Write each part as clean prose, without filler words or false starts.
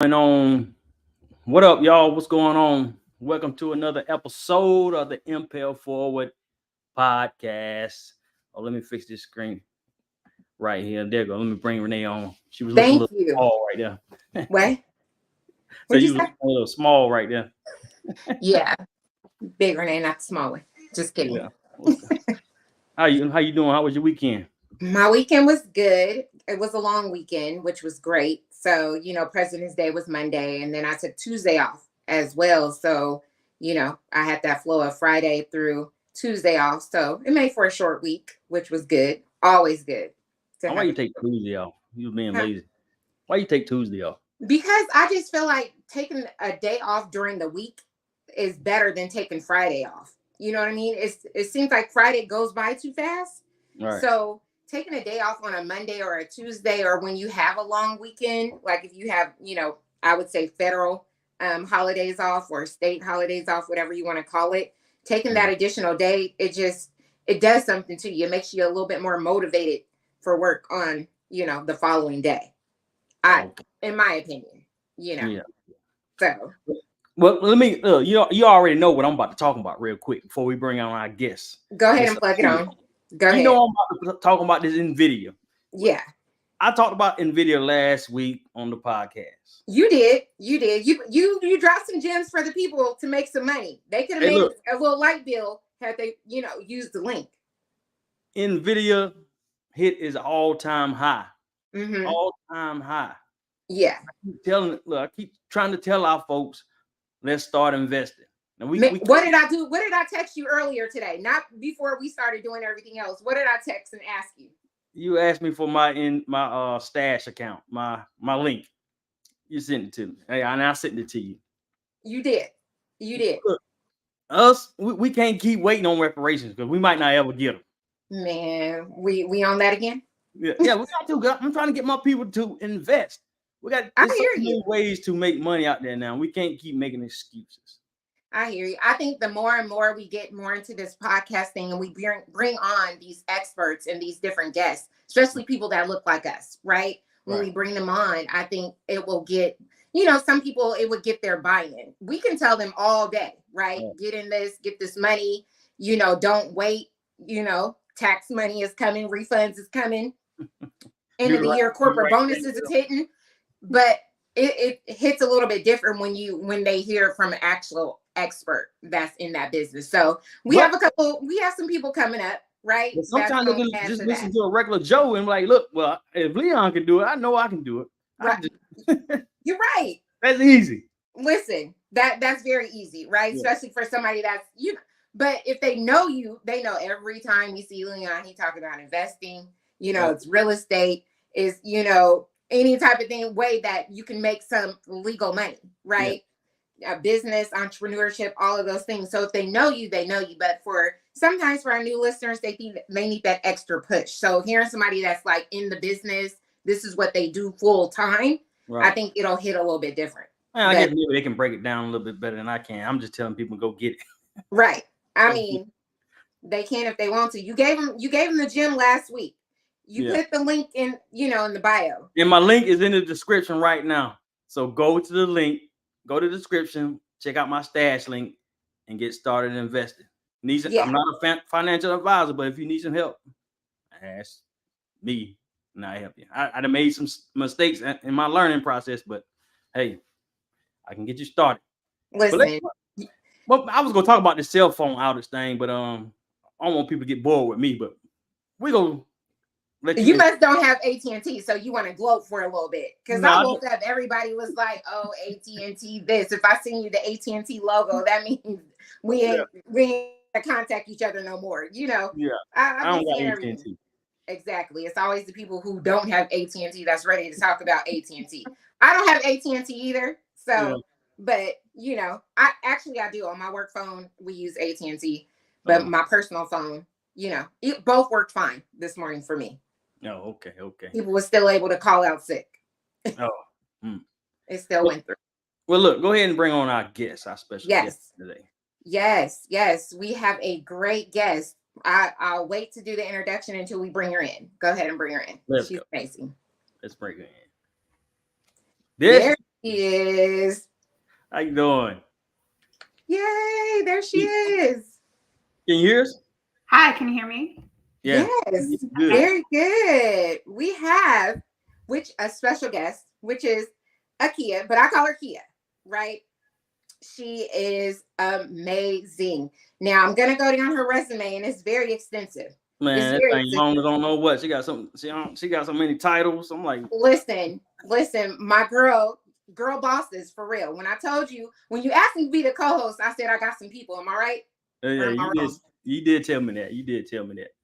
Going on? What up, y'all? What's going on? Welcome to another episode of the Impel Forward podcast. Oh, let me fix this screen right here. There you go. Let me bring Rene on. She was looking a Thank little you. small right there. What? So What'd you you was say? looking a little small right there. Yeah, big Rene, not the small one. Just kidding. Yeah. How you doing? How was your weekend? My weekend was good. It was a long weekend, which was great. So, President's Day was Monday, and then I took Tuesday off as well. So, I had that flow of Friday through Tuesday off. So it made for a short week, which was good. Always good to Why have you it. take Tuesday off? You being Huh? lazy. Why you take Tuesday off? Because I just feel like taking a day off during the week is better than taking Friday off. You know what I mean? It seems like Friday goes by too fast. All right. So taking a day off on a Monday or a Tuesday, or when you have a long weekend, like if you have, I would say federal holidays off or state holidays off, whatever you want to call it, taking that additional day, it does something to you. It makes you a little bit more motivated for work on, the following day. Okay. In my opinion, you know. Yeah. So Well, let me. You already know what I'm about to talk about real quick before we bring on our guests. go ahead Miss and plug it Akeeya. on. Go You ahead. know I'm about to talk about this NVIDIA. Yeah, I talked about NVIDIA last week on the podcast. you did. You did. You dropped some gems for the people to make some money. They could have Hey, made look, a little light bill had they, used the link. NVIDIA hit its all-time high. Mm-hmm. All-time high. Yeah. I keep trying to tell our folks, let's start investing. Now we What did I do? What did I text you earlier today? Not before we started doing everything else. What did I text and ask you? you asked me for my stash account, my link. You sent it to me. Hey, and I sent it to you. You did. You did. Look, we can't keep waiting on reparations because we might not ever get them. Man, we on that again? Yeah, we got to. I'm trying to get my people to invest. We got. I There's so hear many you. ways to make money out there now. We can't keep making excuses. I hear you. I think the more and more we get more into this podcasting and we bring on these experts and these different guests, especially people that look like us, right? When Right. we bring them on, I think it will get, some people, it would get their buy-in. We can tell them all day, right? Right. Get this money, don't wait, tax money is coming, refunds is coming, end of the year, corporate bonuses is hitting. But it hits a little bit different when they hear from an actual expert that's in that business. So we have some people coming up, right? But sometimes they can just listen to a regular Joe and like, look, well, if Leon can do it, I know I can do it. Right. You're right. That's easy. Listen, that's very easy, right? Yeah. Especially for somebody that's but if they know you, they know every time you see Leon, he talk about investing, it's real estate, is any type of thing, way that you can make some legal money, right? Business, entrepreneurship, all of those things. So if they know you, they know you. But sometimes for our new listeners, they think they need that extra push. So hearing somebody that's like in the business, this is what they do full time. Right. I think it'll hit a little bit different. I guess maybe they can break it down a little bit better than I can. I'm just telling people go get it. Right. I mean, they can if they want to. You gave them the gym last week. You put the link in, in the bio. And my link is in the description right now. So go to the link, go to the description, check out my stash link, and get started investing. I'm not a financial advisor, but if you need some help, ask me and I help you. I done made some mistakes in my learning process, but hey, I can get you started. Listen. Well, I was gonna talk about the cell phone outage thing, but I don't want people to get bored with me. But we go. You must don't have AT&T, so you want to gloat for a little bit. Because I woke up, everybody was like, "Oh, AT&T this." If I send you the AT&T logo, that means we ain't gonna contact each other no more. Yeah, I don't got AT&T. Exactly. It's always the people who don't have AT&T that's ready to talk about AT&T. I don't have AT&T either, so. But I do. On my work phone, we use AT&T, but my personal phone, it both worked fine this morning for me. Oh, okay. People were still able to call out sick. It still went through. Well, look, go ahead and bring on our guest, our special guest today. Yes. We have a great guest. I'll wait to do the introduction until we bring her in. Go ahead and bring her in. She's amazing. Let's bring her in. is. How you doing? Yay, there she is. Can you hear us? Hi, can you hear me? Yeah. Yes, Good. very good. We have a special guest, which is Akeeya, but I call her Kia, right? She is amazing. Now I'm gonna go down her resume, and it's very extensive. Man, that thing long as I don't know what. She got so many titles. I'm like, listen, my girl bosses for real. When I told you, when you asked me to be the co-host, I said I got some people. Am I right? yeah, you did tell me that. You did tell me that.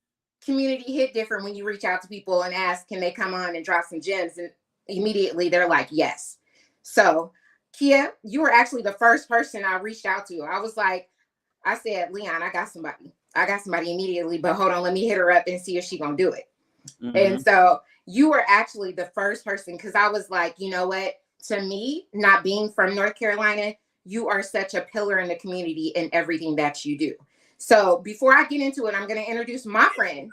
Community hit different when you reach out to people and ask, can they come on and drop some gems? And immediately they're like, yes. So Kia, you were actually the first person I reached out to. I said, Leon, I got somebody immediately, but hold on, let me hit her up and see if she's gonna do it. Mm-hmm. And so you were actually the first person, because I was like, you know what? To me, not being from North Carolina, you are such a pillar in the community in everything that you do. So before I get into it, I'm going to introduce my friend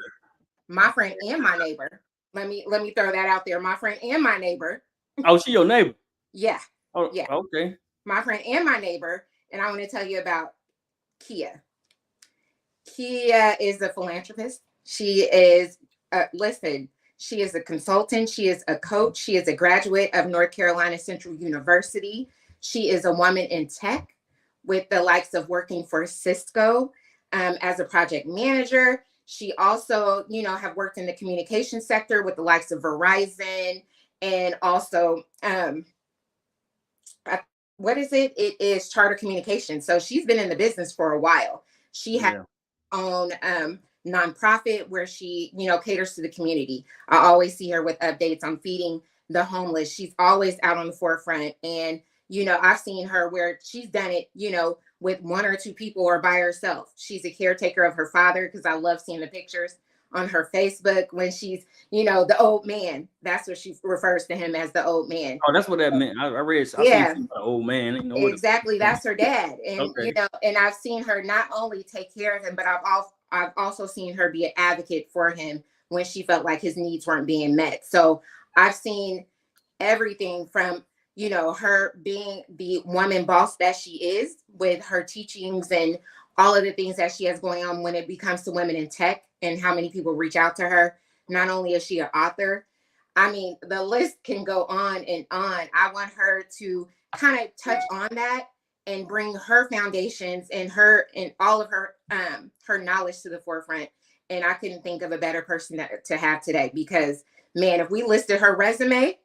and my neighbor. Let me throw that out there. My friend and my neighbor. Oh, she your neighbor? Yeah. Oh, yeah. Okay. My friend and my neighbor. And I want to tell you about Kia. Kia is a philanthropist. She is, she is a consultant. She is a coach. She is a graduate of North Carolina Central University. She is a woman in tech, with the likes of working for Cisco as a project manager. She also, have worked in the communication sector with the likes of Verizon, and also, what is it? It is Charter Communications. So she's been in the business for a while. She has her own nonprofit where she, caters to the community. I always see her with updates on feeding the homeless. She's always out on the forefront. And, I've seen her where she's done it, with one or two people or by herself. She's a caretaker of her father, because I love seeing the pictures on her Facebook when she's, the old man. That's what she refers to him as, the old man. Oh, that's what that meant. I read. Yeah, the old man. Exactly. That's her dad. And, okay. And I've seen her not only take care of him, but I've also seen her be an advocate for him when she felt like his needs weren't being met. So I've seen everything from, her being the woman boss that she is, with her teachings and all of the things that she has going on when it comes to women in tech and how many people reach out to her. Not only is she an author, I mean, the list can go on and on. I want her to kind of touch on that and bring her foundations and all of her knowledge to the forefront. And I couldn't think of a better person to have today, because, man, if we listed her resume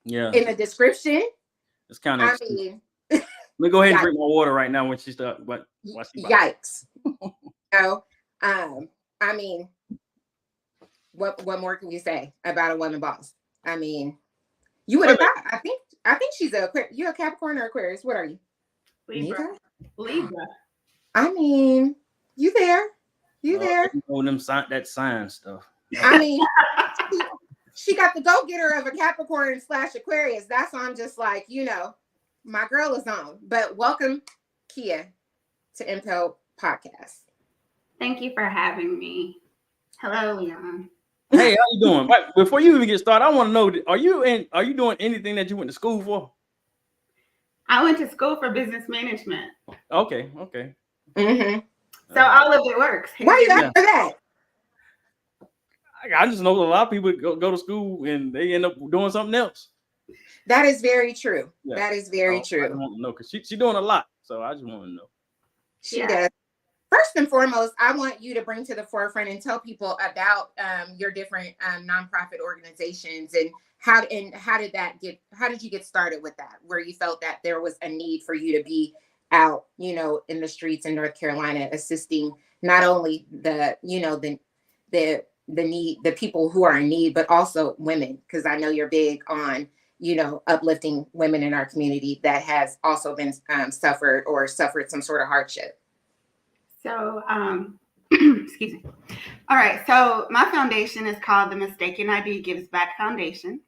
in the description, it's kind of. Let me go ahead and drink my water right now when she starts. Yikes! I mean, what more can we say about a woman boss? I mean, you would have thought. I think she's you a Capricorn or Aquarius? What are you? Libra. I mean, you there? You there? That sign stuff. I mean, she got the go-getter of a Capricorn / Aquarius. That's why I'm just like, my girl is on. But welcome, Kia, to Impel Podcast. Thank you for having me. Hello, Leon. Hey, how you doing? Right, before you even get started, I want to know: are you doing anything that you went to school for? I went to school for business management. Okay. Mm-hmm. So all of it works. Why you after that? I just know a lot of people go to school and they end up doing something else. That is very true. Yeah. That is very true. I want to know, because she's doing a lot, so I just want to know. She does. First and foremost, I want you to bring to the forefront and tell people about your different nonprofit organizations, and how did you get started with that, where you felt that there was a need for you to be out, in the streets in North Carolina, assisting not only the people who are in need, but also women, because I know you're big on, uplifting women in our community that has also been suffered some sort of hardship. So, excuse me. All right. So my foundation is called the Mistaken ID Gives Back Foundation.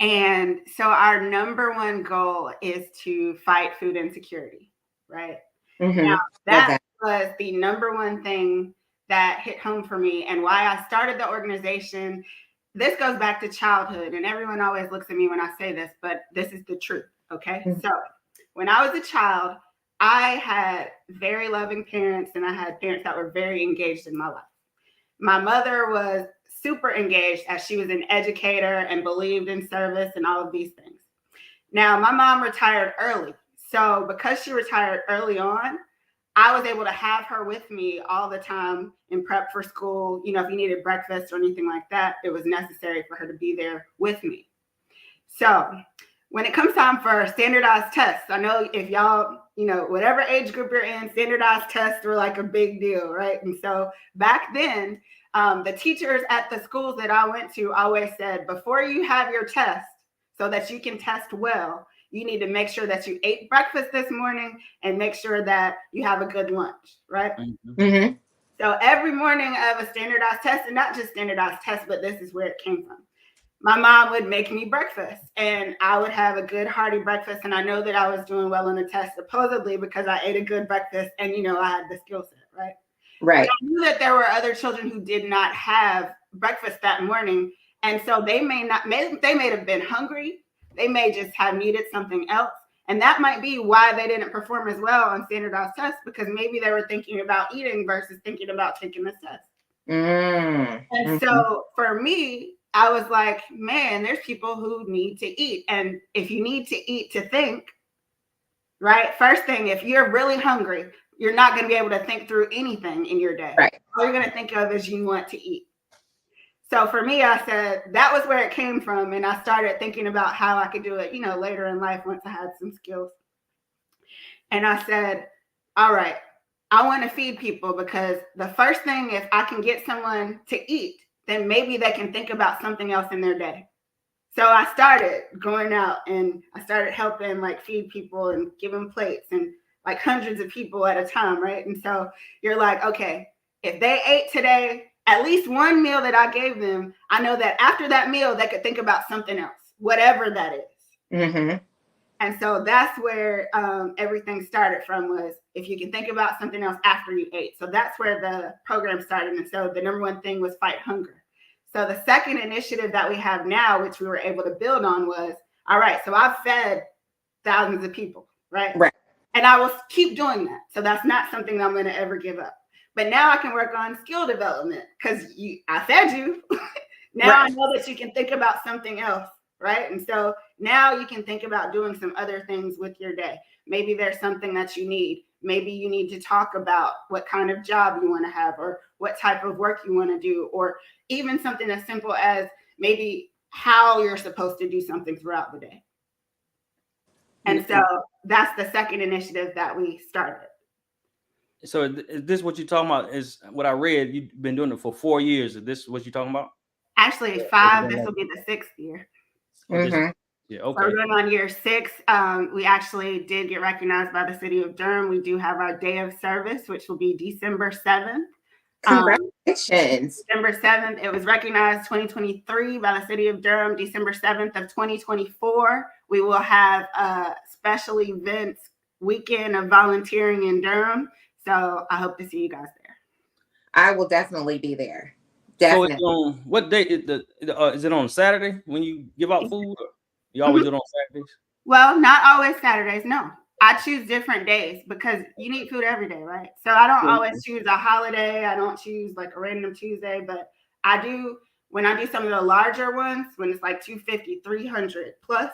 And so our number one goal is to fight food insecurity, right? Mm-hmm. Now, that was the number one thing that hit home for me, and why I started the organization this goes back to childhood, and everyone always looks at me when I say this, but this is the truth. Okay. Mm-hmm. So when I was a child, I had very loving parents, and I had parents that were very engaged in my life. My mother was super engaged, as she was an educator and believed in service and all of these things. Now, my mom retired early. So because she retired early on, I was able to have her with me all the time in prep for school. You know, if you needed breakfast or anything like that, it was necessary for her to be there with me. So when it comes time for standardized tests, I know if y'all, you know, whatever age group you're in, standardized tests were like a big deal, right? And so back then, the teachers at the schools that I went to always said, before you have your test so that you can test well, you need to make sure that you ate breakfast this morning and make sure that you have a good lunch, right? Mm-hmm. So every morning of a standardized test, and not just standardized tests, but this is where it came from. My mom would make me breakfast, and I would have a good hearty breakfast. And I know that I was doing well on the test, supposedly because I ate a good breakfast and, you know, I had the skill set, right? Right. But I knew that there were other children who did not have breakfast that morning. And so they may have been hungry. They may just have needed something else. And that might be why they didn't perform as well on standardized tests, because maybe they were thinking about eating versus thinking about taking this test. And so for me, I was like, man, there's people who need to eat. And if you need to eat to think, right? First thing, if you're really hungry, you're not going to be able to think through anything in your day. Right. All you're going to think of is you want to eat. So for me, I said that was where it came from. And I started thinking about how I could do it, you know, later in life once I had some skills. And I said, all right, I want to feed people, because the first thing, if I can get someone to eat, then maybe they can think about something else in their day. So I started going out and I started helping like feed people and give them plates, and like hundreds of people at a time, right? And so you're like, okay, if they ate today, at least one meal that I gave them, I know that after that meal, they could think about something else, whatever that is. Mm-hmm. And so that's where everything started from, was if you can think about something else after you ate. So that's where the program started. And so the number one thing was fight hunger. So the second initiative that we have now, which we were able to build on, was, all right, so I've fed thousands of people, right? Right. And I will keep doing that. So that's not something that I'm going to ever give up. But now I can work on skill development, because I fed you. Now right. I know that you can think about something else, right? And so now you can think about doing some other things with your day. Maybe there's something that you need. Maybe you need to talk about what kind of job you want to have, or what type of work you want to do, or even something as simple as maybe how you're supposed to do something throughout the day. And so that's the second initiative that we started. So is this what you're talking about? Is what I read, you've been doing it for 4 years. Is this what you're talking about? Actually, 5. This will be the 6th year. Mm-hmm. Yeah, okay. So we're going on year 6. We actually did get recognized by the city of Durham. We do have our day of service, which will be December 7th. Congratulations. December 7th. It was recognized 2023 by the city of Durham. December 7th of 2024, we will have a special events weekend of volunteering in Durham. So I hope to see you guys there. I will definitely be there. Definitely. So what day is it on Saturday when you give out food? Or you always do it on Saturdays? Well, not always Saturdays. No, I choose different days, because you need food every day, right? So I don't always choose a holiday. I don't choose like a random Tuesday, but I do when I do some of the larger ones, when it's like 250, 300 plus.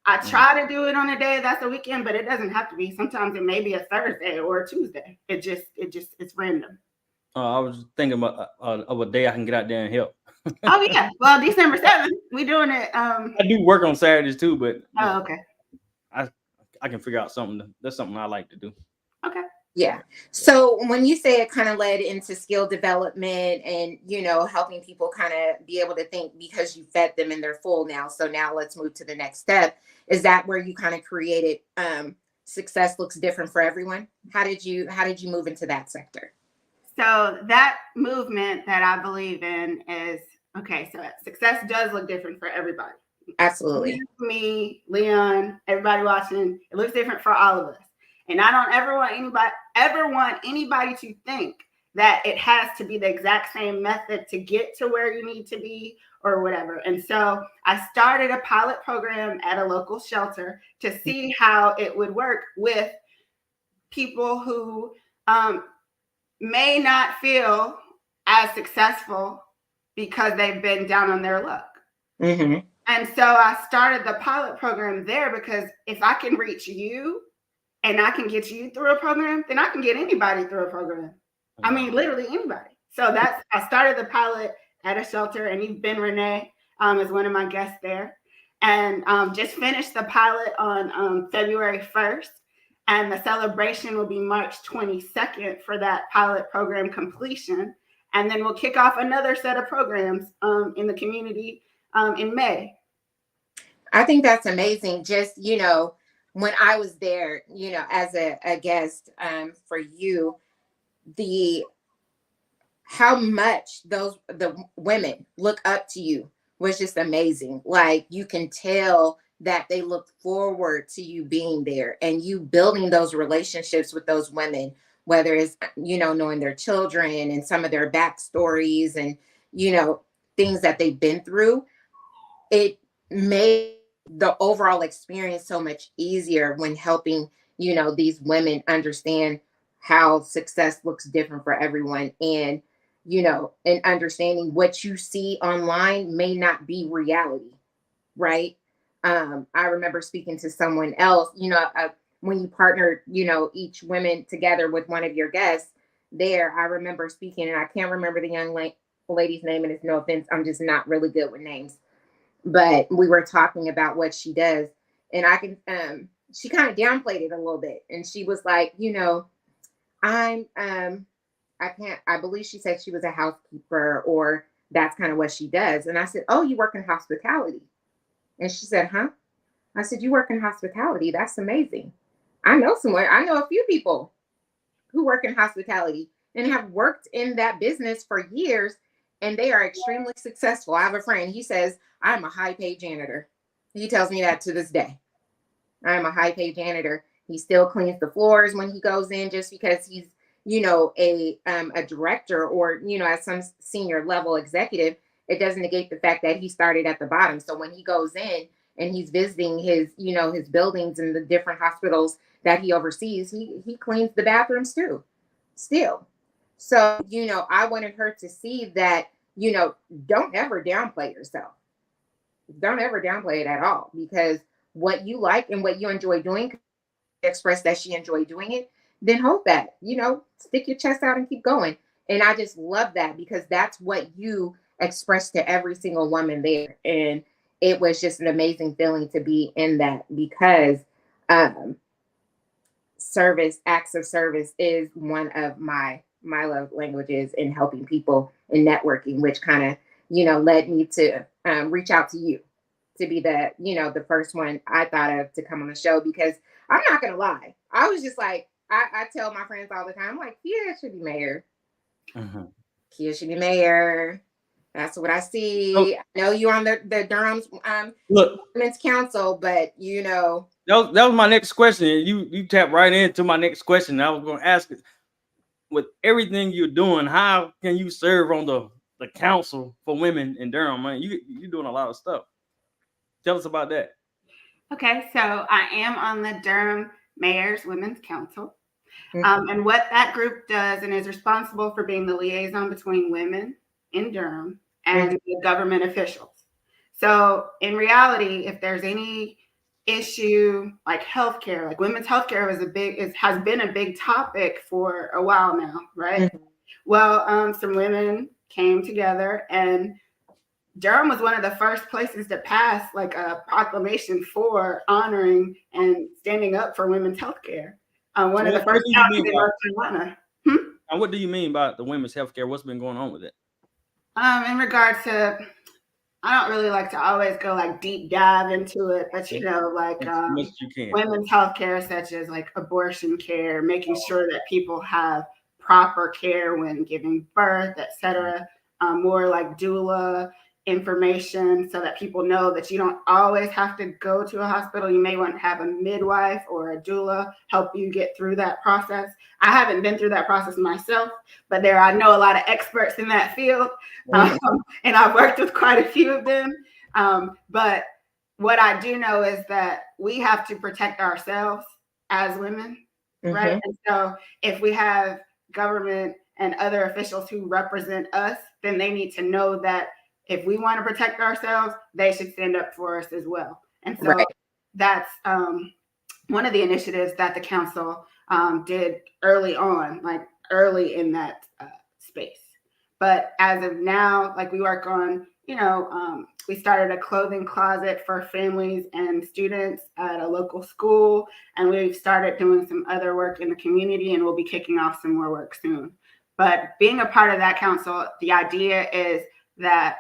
I try to do it on a day that's a weekend, but it doesn't have to be. Sometimes it may be a Thursday or a Tuesday. It's random. I was thinking about of a day I can get out there and help. Oh yeah, well, December 7th, we're doing it. I do work on Saturdays too, but okay. I can figure out something. That's something I like to do. Okay. Yeah. So when you say it kind of led into skill development and, you know, helping people kind of be able to think because you fed them and they're full now. So now let's move to the next step. Is that where you kind of created success looks different for everyone? How did you move into that sector? So that movement that I believe in is, okay, so success does look different for everybody. Absolutely. Me, Leon, everybody watching, it looks different for all of us. And I don't ever want anybody to think that it has to be the exact same method to get to where you need to be or whatever. And so I started a pilot program at a local shelter to see how it would work with people who may not feel as successful because they've been down on their luck. Mm-hmm. And so I started the pilot program there because if I can reach you and I can get you through a program, then I can get anybody through a program. I mean, literally anybody. So I started the pilot at a shelter, and you've been Rene as one of my guests there, and just finished the pilot on February 1st. And the celebration will be March 22nd for that pilot program completion. And then we'll kick off another set of programs in the community in May. I think that's amazing. Just, when I was there, as a guest for you, how much the women look up to you was just amazing. Like, you can tell that they look forward to you being there and you building those relationships with those women, whether it's, knowing their children and some of their backstories and, things that they've been through. It made the overall experience so much easier when helping, these women understand how success looks different for everyone. And, and understanding what you see online may not be reality, right? I remember speaking to someone else, when you partnered, each women together with one of your guests there, I remember speaking, and I can't remember the young lady's name, and it's no offense, I'm just not really good with names. But we were talking about what she does, and she kind of downplayed it a little bit. And she was like, I believe she said she was a housekeeper, or that's kind of what she does. And I said, oh, you work in hospitality? And she said, huh? I said, you work in hospitality? That's amazing. I know a few people who work in hospitality and have worked in that business for years, and they are extremely successful. I have a friend, he says, I'm a high paid janitor. He tells me that to this day. I'm a high paid janitor. He still cleans the floors when he goes in, just because he's, a director or, at some senior level executive. It doesn't negate the fact that he started at the bottom. So when he goes in and he's visiting his, his buildings and the different hospitals that he oversees, he cleans the bathrooms too, still. So, I wanted her to see that, don't ever downplay yourself. Don't ever downplay it at all, because what you like and what you enjoy doing, express that she enjoyed doing it, then hold that, stick your chest out and keep going. And I just love that, because that's what you express to every single woman there. And it was just an amazing feeling to be in that, because acts of service is one of my love languages in helping people in networking, which kind of, led me to reach out to you to be the first one I thought of to come on the show. Because I'm not going to lie, I was just like, I tell my friends all the time, I'm like, Akeeya should be mayor. Akeeya should be mayor. That's what I see. Oh. I know you're on the Durham's Women's Council, but that was my next question. You tapped right into my next question. I was going to ask it. With everything you're doing, how can you serve on the council for women in Durham? Man, you're doing a lot of stuff. Tell us about that. Okay, so I am on the Durham Mayor's Women's Council. And what that group does, and is responsible for being the liaison between women in Durham and the government officials. So in reality, if there's any issue like healthcare, like women's healthcare has been a big topic for a while now, right? Well, some women came together, and Durham was one of the first places to pass like a proclamation for honoring and standing up for women's healthcare. One of the first counties in North Carolina. And what do you mean by the women's healthcare? What's been going on with it? In regards to, I don't really like to always go like deep dive into it, but women's healthcare, such as like abortion care, making sure that people have proper care when giving birth, etc. More like doula information so that people know that you don't always have to go to a hospital. You may want to have a midwife or a doula help you get through that process. I haven't been through that process myself, but I know a lot of experts in that field, and I've worked with quite a few of them. But what I do know is that we have to protect ourselves as women, right? And so if we have government and other officials who represent us, then they need to know that if we want to protect ourselves, they should stand up for us as well. And so that's one of the initiatives that the council did early on, like early in that space. But as of now, like we work on, we started a clothing closet for families and students at a local school, and we've started doing some other work in the community, and we'll be kicking off some more work soon. But being a part of that council, the idea is that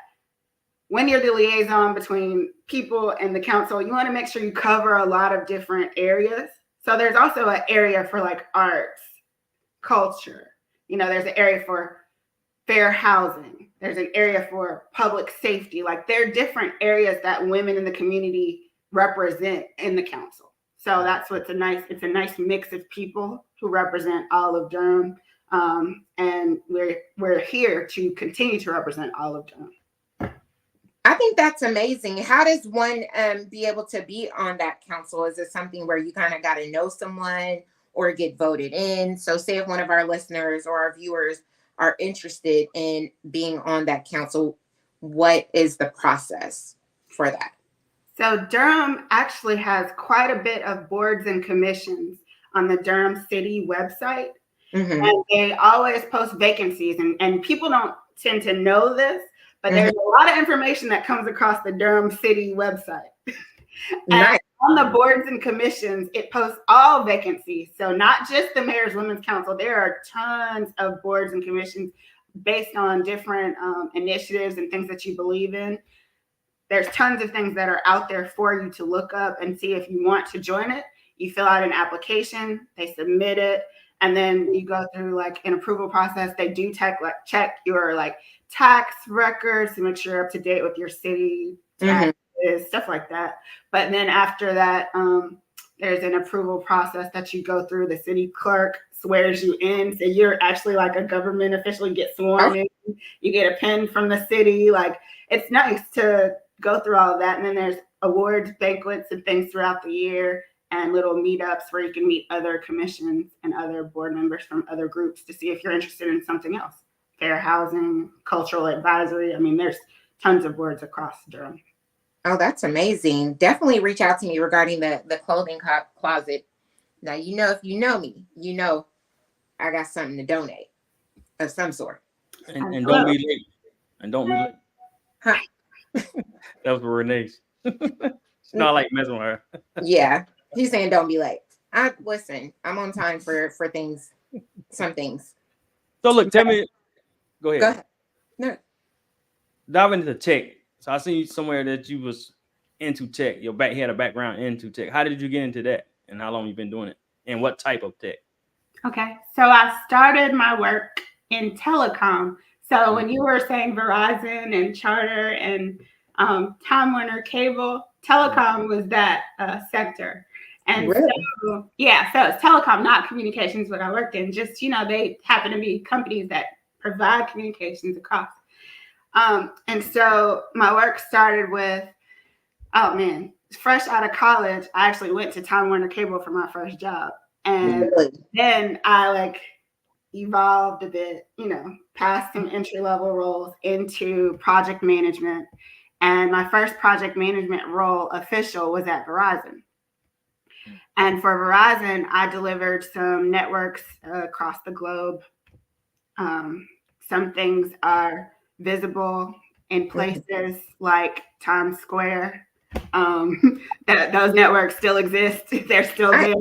when you're the liaison between people and the council, you want to make sure you cover a lot of different areas. So there's also an area for like arts, culture. There's an area for fair housing. There's an area for public safety. Like there are different areas that women in the community represent in the council. So that's it's a nice mix of people who represent all of Durham. And we're here to continue to represent all of Durham. I think that's amazing. How does one be able to be on that council? Is it something where you kind of got to know someone or get voted in? So say if one of our listeners or our viewers are interested in being on that council, what is the process for that? So Durham actually has quite a bit of boards and commissions on the Durham City website. And they always post vacancies, and people don't tend to know this, but there's a lot of information that comes across the Durham City website. And on the boards and commissions, it posts all vacancies. So not just the Mayor's Women's Council, there are tons of boards and commissions based on different initiatives and things that you believe in. There's tons of things that are out there for you to look up and see if you want to join it. You fill out an application, they submit it, and then you go through like an approval process. They do check your like tax records to make sure you're up to date with your city taxes, stuff like that. But then after that, there's an approval process that you go through. The city clerk swears you in. So you're actually like a government official. You get sworn in. You get a pen from the city. Like it's nice to go through all of that. And then there's awards, banquets, and things throughout the year, and little meetups where you can meet other commissions and other board members from other groups to see if you're interested in something else. Fair housing, cultural advisory. I mean, there's tons of boards across Durham. Oh, that's amazing. Definitely reach out to me regarding the clothing closet. Now, if you know me, I got something to donate of some sort. And don't be late. And don't be late. Huh? That was for Renee's. It's not like messing with her. Yeah. He's saying don't be late. Listen, I'm on time for things, some things. So look, tell me. Go ahead. Go ahead. No. Dive into tech. So I seen you somewhere that you was into tech. You had a background into tech. How did you get into that? And how long you been doing it? And what type of tech? Okay. So I started my work in telecom. So when you were saying Verizon and Charter and Time Warner Cable, telecom was that sector. And really? so it's telecom, not communications, what I worked in. Just, they happen to be companies that provide communications across. And so my work started with, fresh out of college, I actually went to Time Warner Cable for my first job. And then I evolved a bit, past some entry-level roles into project management. And my first project management role official was at Verizon. And for Verizon, I delivered some networks across the globe. Some things are visible in places like Times Square. Those networks still exist. They're still there.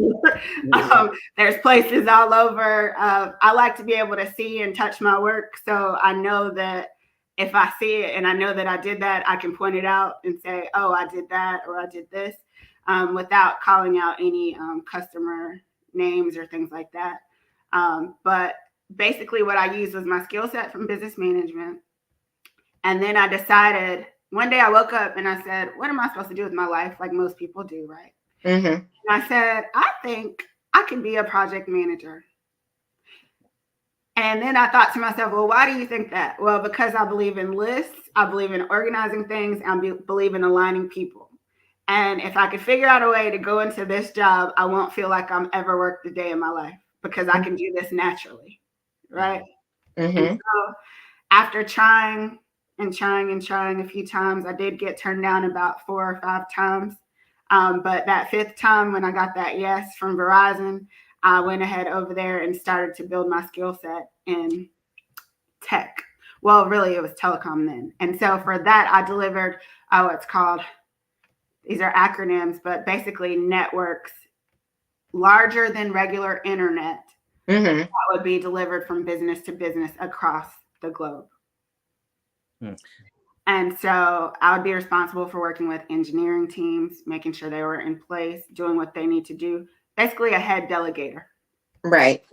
There's places all over. I like to be able to see and touch my work. So I know that if I see it and I know that I did that, I can point it out and say, oh, I did that or I did this, without calling out any customer names or things like that. But basically what I used was my skill set from business management. And then I decided one day I woke up and I said, what am I supposed to do with my life? Like most people do, right? Mm-hmm. And I said, I think I can be a project manager. And then I thought to myself, well, why do you think that? Well, because I believe in lists, I believe in organizing things, and I believe in aligning people. And if I could figure out a way to go into this job, I won't feel like I'm ever worked a day in my life because I can do this naturally, right? Mm-hmm. And so after trying and trying and trying a few times, I did get turned down about 4 or 5 times. But that 5th time when I got that yes from Verizon, I went ahead over there and started to build my skill set in tech. Well, really, it was telecom then. And so for that, I delivered what's called, these are acronyms, but basically networks larger than regular internet that would be delivered from business to business across the globe. And so I would be responsible for working with engineering teams, making sure they were in place, doing what they need to do, basically a head delegator. Right.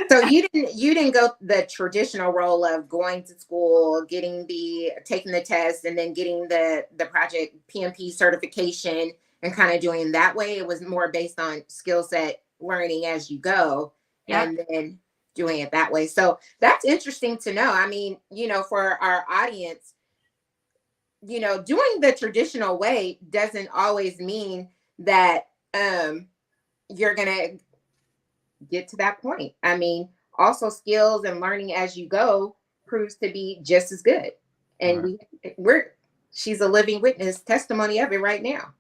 So you didn't go the traditional role of going to school, taking the test, and then getting the project PMP certification and kind of doing that way. It was more based on skill set learning as you go, and then doing it that way. So that's interesting to know. I mean, for our audience, doing the traditional way doesn't always mean that you're gonna get to that point. I mean, also skills and learning as you go proves to be just as good. And she's a living witness testimony of it right now.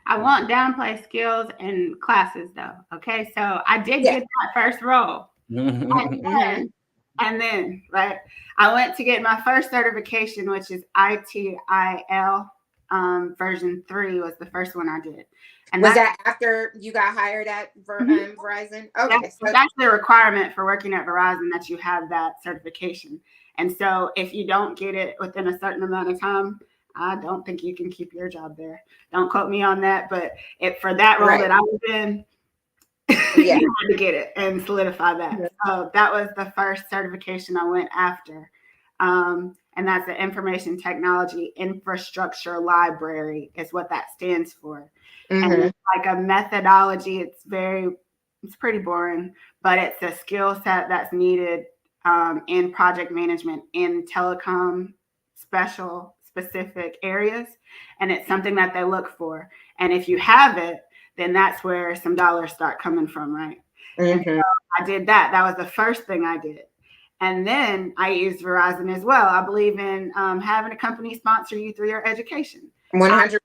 I won't downplay skills and classes though. Okay. So I did get that first role. And then, right, I went to get my first certification, which is ITIL version 3 was the first one I did. And was that after you got hired at Verizon? Okay. So that's the requirement for working at Verizon, that you have that certification. And so if you don't get it within a certain amount of time, I don't think you can keep your job there. Don't quote me on that, but for that role that I was in, you had to get it and solidify that. So that was the first certification I went after. And that's the Information Technology Infrastructure Library is what that stands for. And it's like a methodology. It's pretty boring, but it's a skill set that's needed in project management in telecom specific areas. And it's something that they look for. And if you have it, then that's where some dollars start coming from, right? And so I did that. That was the first thing I did. And then I used Verizon as well. I believe in having a company sponsor you through your education. 100%.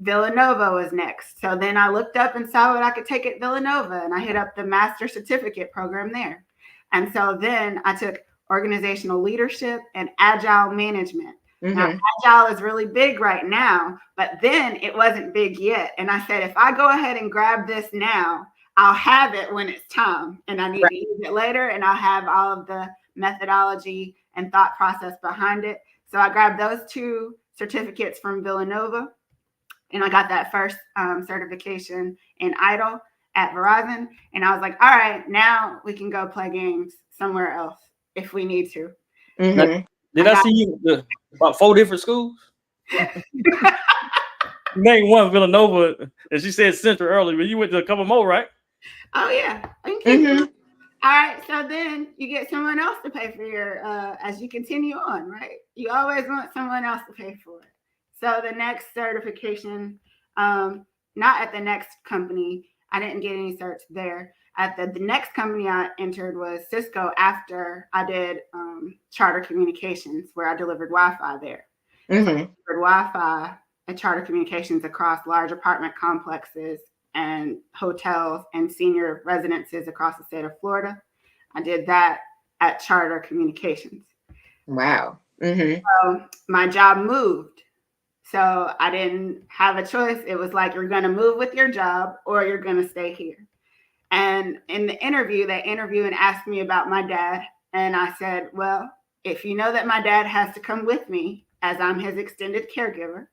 Villanova was next. So then I looked up and saw what I could take at Villanova, and I hit up the master certificate program there. And so then I took organizational leadership and agile management. Now, agile is really big right now, but then it wasn't big yet. And I said, if I go ahead and grab this now, I'll have it when it's time, and I need to use it later, and I'll have all of the methodology and thought process behind it. So I grabbed those 2 certificates from Villanova, and I got that first certification in ITIL at Verizon. And I was like, all right, now we can go play games somewhere else if we need to. Did I see you about 4 different schools? Name one, Villanova, and she said Central earlier, but you went to a couple more, right? Oh yeah. All right. So then you get someone else to pay for your as you continue on, right? You always want someone else to pay for it. So the next certification, not at the next company, I didn't get any certs there. At the next company I entered was Cisco after I did Charter Communications, where I delivered Wi-Fi there. So I delivered Wi-Fi and Charter Communications across large apartment complexes and hotels and senior residences across the state of Florida. I did that at Charter Communications. Wow. So my job moved. So I didn't have a choice. It was like, you're going to move with your job or you're going to stay here. And in the interview, they interviewed and asked me about my dad. And I said, well, if you know that my dad has to come with me as I'm his extended caregiver,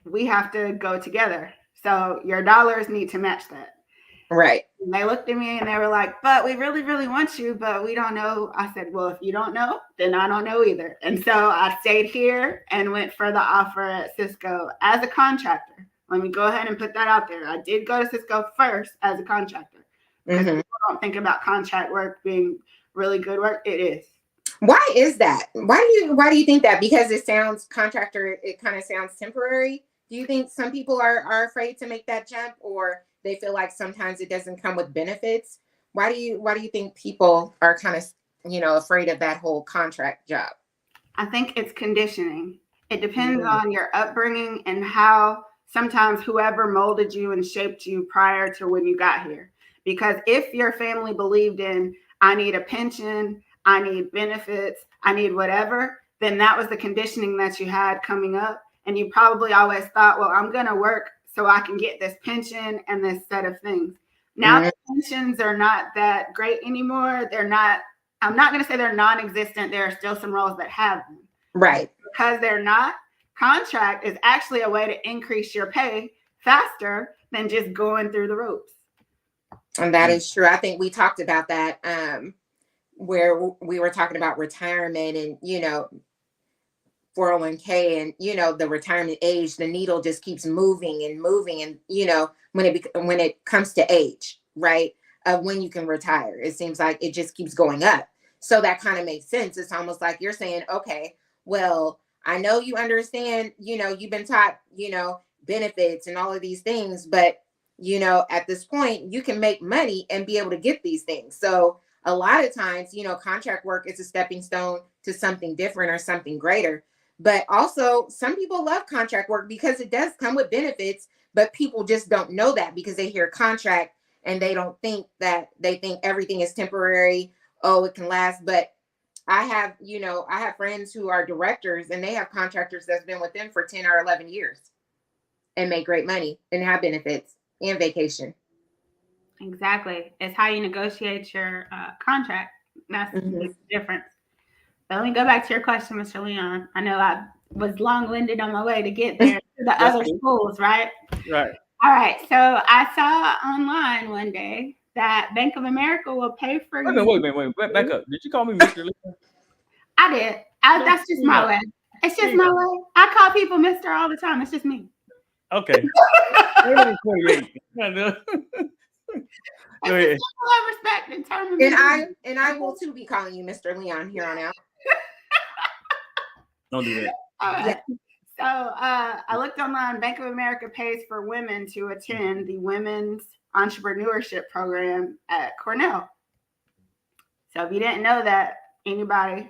we have to go together. So your dollars need to match that. Right. And they looked at me and they were like, but we really, really want you, but we don't know. I said, well, if you don't know, then I don't know either. And so I stayed here and went for the offer at Cisco as a contractor. Let me go ahead and put that out there. I did go to Cisco first as a contractor because people don't think about contract work being really good work. It is. Why is that? Why do you think that? Because it sounds contractor, it kind of sounds temporary. Do you think some people are afraid to make that jump, or they feel like sometimes it doesn't come with benefits? Why do you think people are kind of, afraid of that whole contract job? I think it's conditioning. It depends on your upbringing and how sometimes whoever molded you and shaped you prior to when you got here. Because if your family believed in, I need a pension, I need benefits, I need whatever, then that was the conditioning that you had coming up. And you probably always thought, well, I'm going to work so I can get this pension and this set of things. Now the pensions are not that great anymore. I'm not going to say they're non-existent. There are still some roles that have them. Right. Because they're not, contract is actually a way to increase your pay faster than just going through the ropes. And that is true. I think we talked about that where we were talking about retirement and, 401k and, the retirement age, the needle just keeps moving and moving. And, when it comes to age, right, when you can retire, it seems like it just keeps going up. So that kind of makes sense. It's almost like you're saying, okay, well, I know you understand, you've been taught, benefits and all of these things, but, at this point, you can make money and be able to get these things. So a lot of times, contract work is a stepping stone to something different or something greater. But also, some people love contract work because it does come with benefits, but people just don't know that because they hear contract and they think everything is temporary. Oh, it can last. But I have friends who are directors and they have contractors that's been with them for 10 or 11 years and make great money and have benefits and vacation. Exactly. It's how you negotiate your contract. That's the difference. But let me go back to your question, Mr. Leon. I know I was long-winded on my way to get there to the other schools, right? Right. All right. So I saw online one day that Bank of America will pay for you. Wait a minute. Back up. Did you call me Mr. Leon? I did. That's just my way. It's just my way. I call people Mr. all the time. It's just me. Okay. Go ahead. Respect in terms of and I will too be calling you Mr. Leon here on out. Don't do that. Yeah. So I looked online. Bank of America pays for women to attend the Women's Entrepreneurship Program at Cornell. So if you didn't know that, anybody,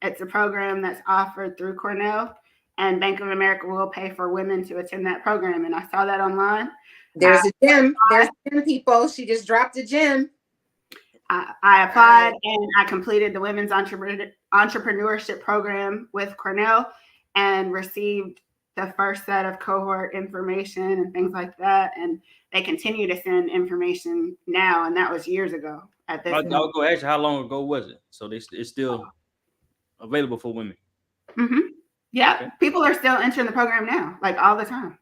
it's a program that's offered through Cornell, and Bank of America will pay for women to attend that program. And I saw that online. There's a gem. There's 10 people. She just dropped a gem. I applied and I completed the Women's Entrepreneurship Program with Cornell and received the first set of cohort information and things like that. And they continue to send information now. And that was years ago at this point. I'll go ask you, how long ago was it? So it's still available for women. Mm-hmm. Yeah. Okay. People are still entering the program now, like all the time.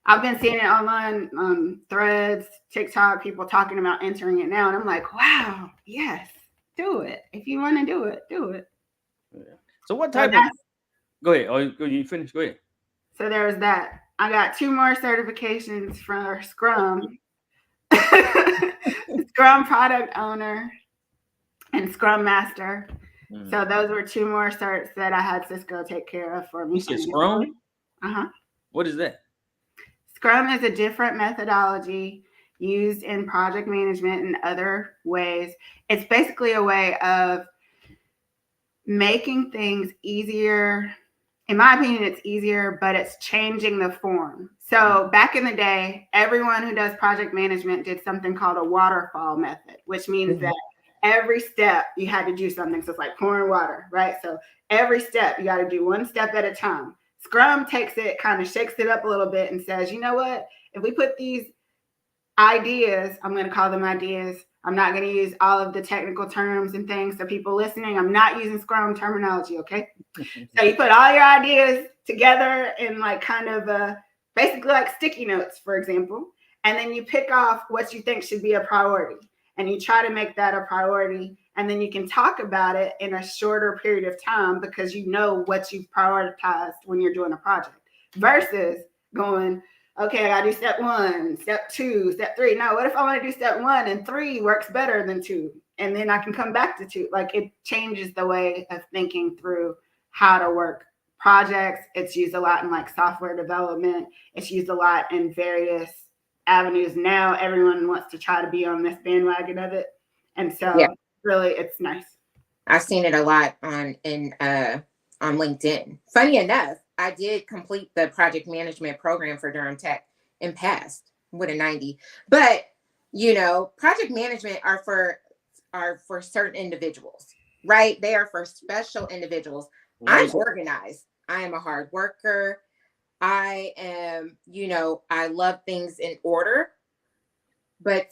I've been seeing it online, Threads, TikTok, people talking about entering it now. And I'm like, wow, yes, do it. If you want to do it, do it. Yeah. So what type of... Go ahead. Oh, you finish? Go ahead. So there's that. I got 2 more certifications for Scrum. Scrum product owner and Scrum master. Mm-hmm. So those were 2 more certs that I had Cisco take care of for me. You said Scrum? Uh-huh. What is that? Scrum is a different methodology used in project management and other ways. It's basically a way of making things easier. In my opinion, it's easier, but it's changing the form. So back in the day, everyone who does project management did something called a waterfall method, which means that every step you had to do something. So it's like pouring water, right? So every step you got to do one step at a time. Scrum takes it, kind of shakes it up a little bit and says, you know what? If we put these ideas, I'm going to call them ideas. I'm not going to use all of the technical terms and things. So people listening, I'm not using Scrum terminology, okay? So you put all your ideas together in like kind of basically like sticky notes, for example. And then you pick off what you think should be a priority. And you try to make that a priority. And then you can talk about it in a shorter period of time because you know what you've prioritized when you're doing a project. Versus going, okay, I gotta do step 1, step 2, step 3. No, what if I want to do step 1 and 3 works better than 2? And then I can come back to 2. Like, it changes the way of thinking through how to work projects. It's used a lot in like software development. It's used a lot in various avenues. Now everyone wants to try to be on this bandwagon of it. And so really it's nice. I've seen it a lot on LinkedIn. Funny enough, I did complete the project management program for Durham Tech and passed with a 90. But project management are for certain individuals, right? They are for special individuals. I'm organized. I am a hard worker. I am, I love things in order. But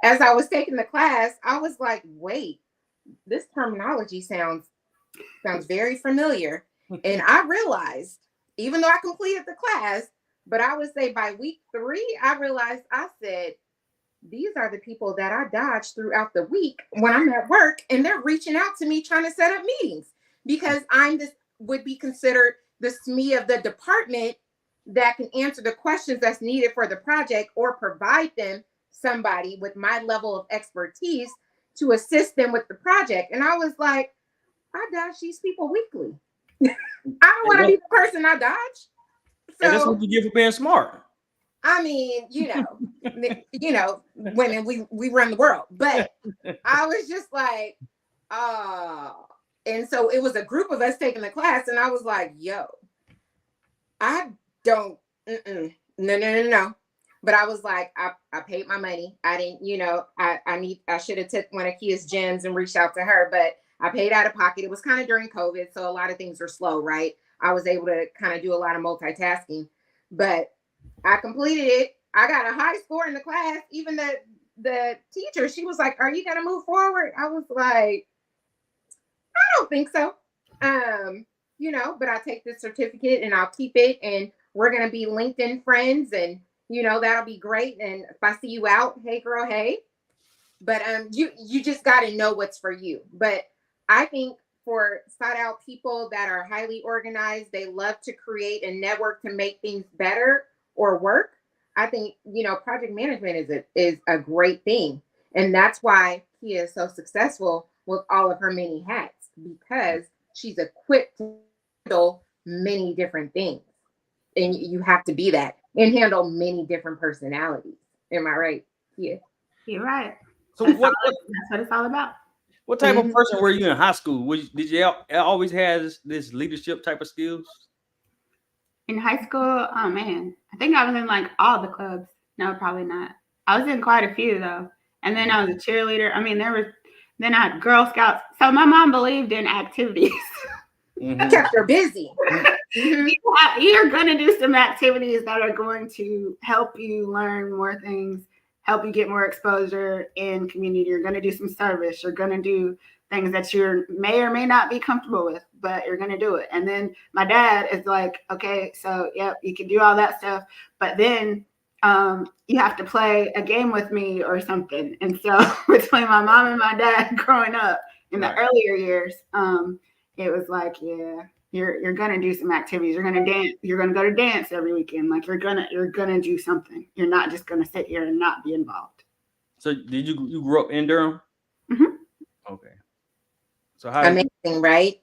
as I was taking the class, I was like, wait, this terminology sounds very familiar. And I realized, even though I completed the class, but I would say by week 3, I realized I said, these are the people that I dodge throughout the week when I'm at work, and they're reaching out to me trying to set up meetings because would be considered the SME of the department that can answer the questions that's needed for the project or provide them somebody with my level of expertise to assist them with the project. And I was like, I dodge these people weekly. I don't want to be the person I dodge. So, and that's what you get for being smart. I mean, women, we run the world. But I was just like, and so it was a group of us taking the class, and I was like, yo, I don't, no. But I was like, I paid my money. I didn't, I should have took one of Akeeya's gems and reached out to her, but I paid out of pocket. It was kind of during COVID, so a lot of things were slow, right? I was able to kind of do a lot of multitasking, but I completed it. I got a high score in the class. Even the teacher, she was like, are you going to move forward? I was like, I don't think so. But I take this certificate and I'll keep it, and we're going to be LinkedIn friends, and that'll be great. And if I see you out, hey girl, hey. But you just got to know what's for you. But I think for sought out people that are highly organized, they love to create and network to make things better or work. I think, project management is a great thing. And that's why Akeeya is so successful with all of her many hats, because she's equipped to handle many different things. And you have to be that and handle many different personalities. Am I right? Yeah. You're right. So that's what it's all about. What type of person were you in high school? Did you always have this leadership type of skills? In high school, oh man, I think I was in like all the clubs. No, probably not. I was in quite a few though. And then I was a cheerleader. I mean, then I had Girl Scouts. So my mom believed in activities. That kept her busy. You're going to do some activities that are going to help you learn more things, help you get more exposure in community. You're going to do some service. You're going to do things that you may or may not be comfortable with, but you're going to do it. And then my dad is like, okay, so yep, you can do all that stuff, but then you have to play a game with me or something. And so between my mom and my dad growing up in the earlier years, it was like, yeah, you're gonna do some activities. You're gonna dance. You're gonna go to dance every weekend. Like you're gonna do something. You're not just gonna sit here and not be involved. So did you grew up in Durham? Mm-hmm. Okay. So how amazing, right?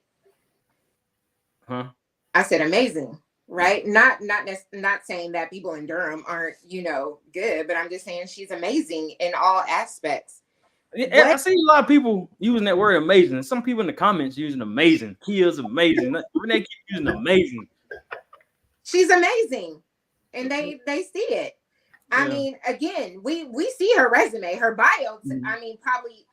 Huh? I said amazing, right? Not saying that people in Durham aren't, good, but I'm just saying she's amazing in all aspects. I see a lot of people using that word amazing. Some people in the comments using amazing. Akeeya's amazing. Rene keep using amazing. She's amazing. And they see it. Yeah. I mean, again, we see her resume, her bio. I mean, probably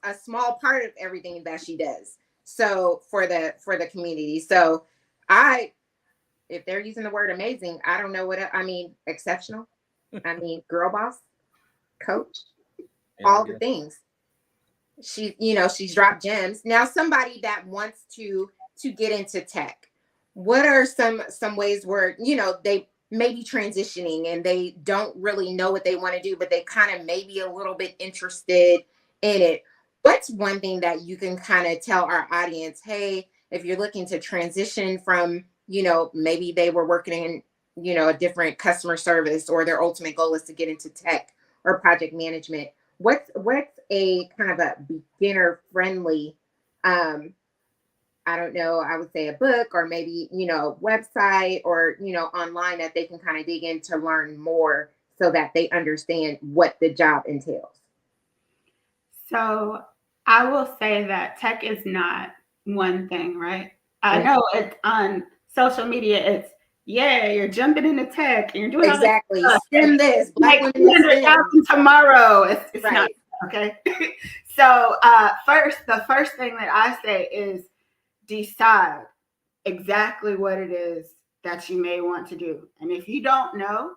a small part of everything that she does. So for the community. So if they're using the word amazing, I don't know exceptional. I mean, girl boss, coach. All the things. She's dropped gems. Now, somebody that wants to get into tech, what are some ways where they maybe transitioning and they don't really know what they want to do, but they kind of maybe a little bit interested in it. What's one thing that you can kind of tell our audience, hey, if you're looking to transition from, maybe they were working in, a different customer service, or their ultimate goal is to get into tech or project management. What's a kind of a beginner friendly, I don't know, I would say a book, or maybe, a website, or, online that they can kind of dig in to learn more so that they understand what the job entails? So I will say that tech is not one thing, right? I know it's on social media, it's, yeah, you're jumping into tech and you're doing exactly. all this stuff. STEM this, Black like women in STEM. tomorrow. It's right. not, okay? So the first thing that I say is decide exactly what it is that you may want to do. And if you don't know,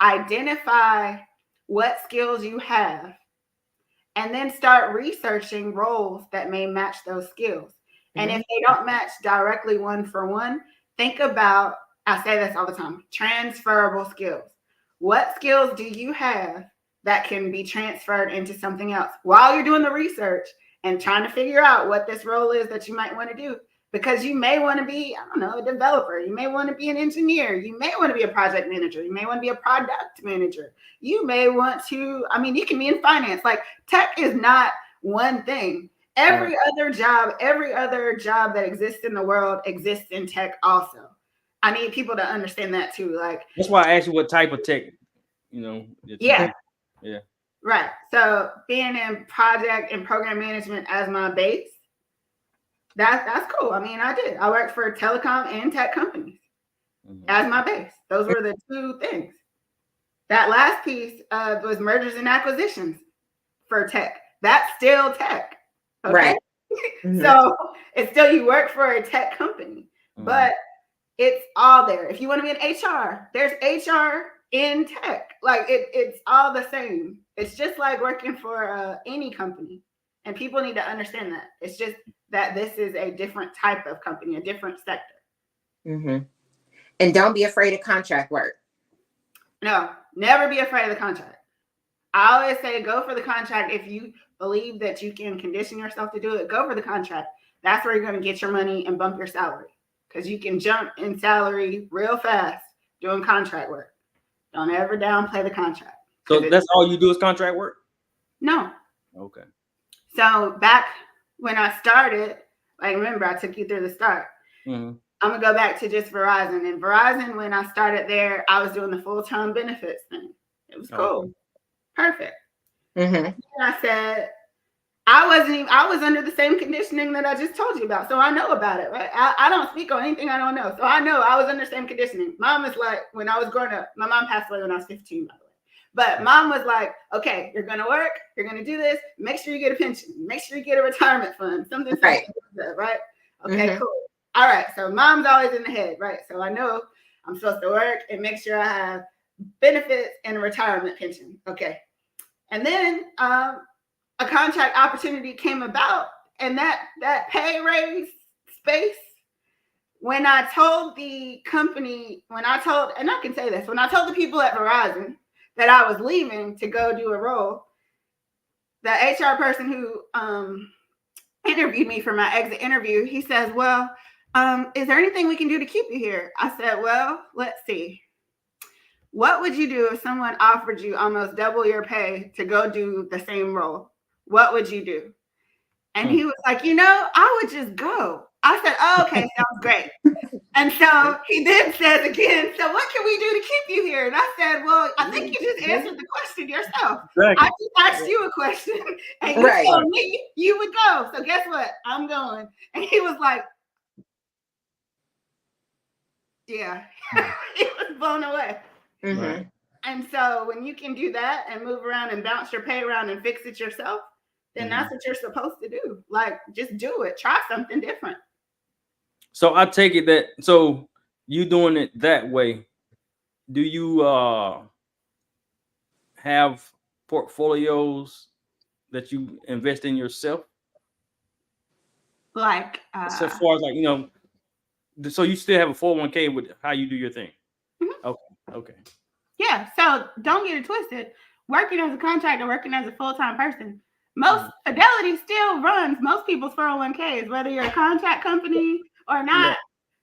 identify what skills you have, and then start researching roles that may match those skills. And if they don't match directly one for one, think about, I say this all the time, transferable skills. What skills do you have that can be transferred into something else while you're doing the research and trying to figure out what this role is that you might want to do? Because you may want to be, I don't know, a developer. You may want to be an engineer. You may want to be a project manager. You may want to be a product manager. You may want to, you can be in finance. Like, tech is not one thing. Every other job that exists in the world exists in tech also. I need people to understand that too. Like, that's why I asked you what type of tech, Yeah. Right. So being in project and program management as my base, that's cool. I worked for telecom and tech companies as my base. Those were the two things. That last piece was mergers and acquisitions for tech. That's still tech. Okay. Right. So it's still, you work for a tech company, but it's all there. If you want to be in HR, there's HR in tech. Like, it's all the same. It's just like working for any company. And people need to understand that. It's just that this is a different type of company, a different sector. And don't be afraid of contract work. No, never be afraid of the contract. I always say go for the contract. If you believe that you can condition yourself to do it, go for the contract. That's where you're going to get your money and bump your salary, because you can jump in salary real fast doing contract work. Don't ever downplay the contract. So that's all you do is contract work? No. Okay. So back when I started, like, remember I took you through the start. I'm going to go back to just Verizon. And Verizon, when I started there, I was doing the full-time benefits thing. It was cool. Perfect. And I said, I was under the same conditioning that I just told you about. So I know about it, right? I don't speak on anything I don't know. So I know I was under the same conditioning. Mom was like, when I was growing up, my mom passed away when I was 15, by the way. But mom was like, okay, you're going to work. You're going to do this. Make sure you get a pension. Make sure you get a retirement fund. Something like that, right? Okay, cool. All right. So mom's always in the head, right? So I know I'm supposed to work and make sure I have benefits and a retirement pension. Okay. And then a contract opportunity came about, and that pay raise space, when I told the company, and I can say this, when I told the people at Verizon that I was leaving to go do a role, the HR person who interviewed me for my exit interview, he says, well, is there anything we can do to keep you here? I said, well, let's see. What would you do if someone offered you almost double your pay to go do the same role? What would you do? And he was like, I would just go. I said, oh, okay, sounds great. And so he then says again, so what can we do to keep you here? And I said, well, I think you just answered the question yourself. Exactly. I just asked you a question, and you told me you would go. So guess what? I'm going. And he was like, yeah, he was blown away. Right. And so when you can do that and move around and bounce your pay around and fix it yourself, then that's what you're supposed to do. Like, just do it. Try something different. So I take it that, so you doing it that way, do you have portfolios that you invest in yourself? Like, so as far as, like, so you still have a 401k with how you do your thing? Okay. Okay. Yeah. So don't get it twisted. Working as a contractor, working as a full-time person, most Fidelity still runs most people's 401ks, whether you're a contract company or not.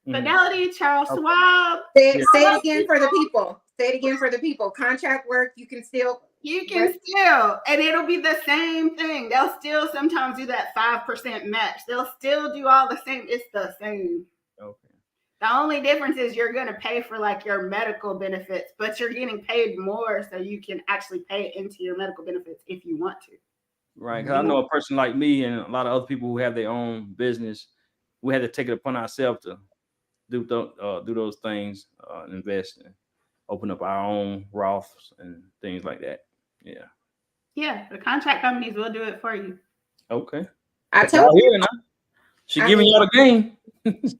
Fidelity, Charles Schwab. Say it again for the people. Say it again for the people. Contract work, you can still, and it'll be the same thing. They'll still sometimes do that 5% match. They'll still do all the same. It's the same. Okay. The only difference is you're going to pay for like your medical benefits, but you're getting paid more so you can actually pay into your medical benefits if you want to. Right. Because I know a person like me and a lot of other people who have their own business, we had to take it upon ourselves to do those things, invest and open up our own Roths and things like that. Yeah. Yeah. The contract companies will do it for you. Okay. I told you. She giving y'all the game.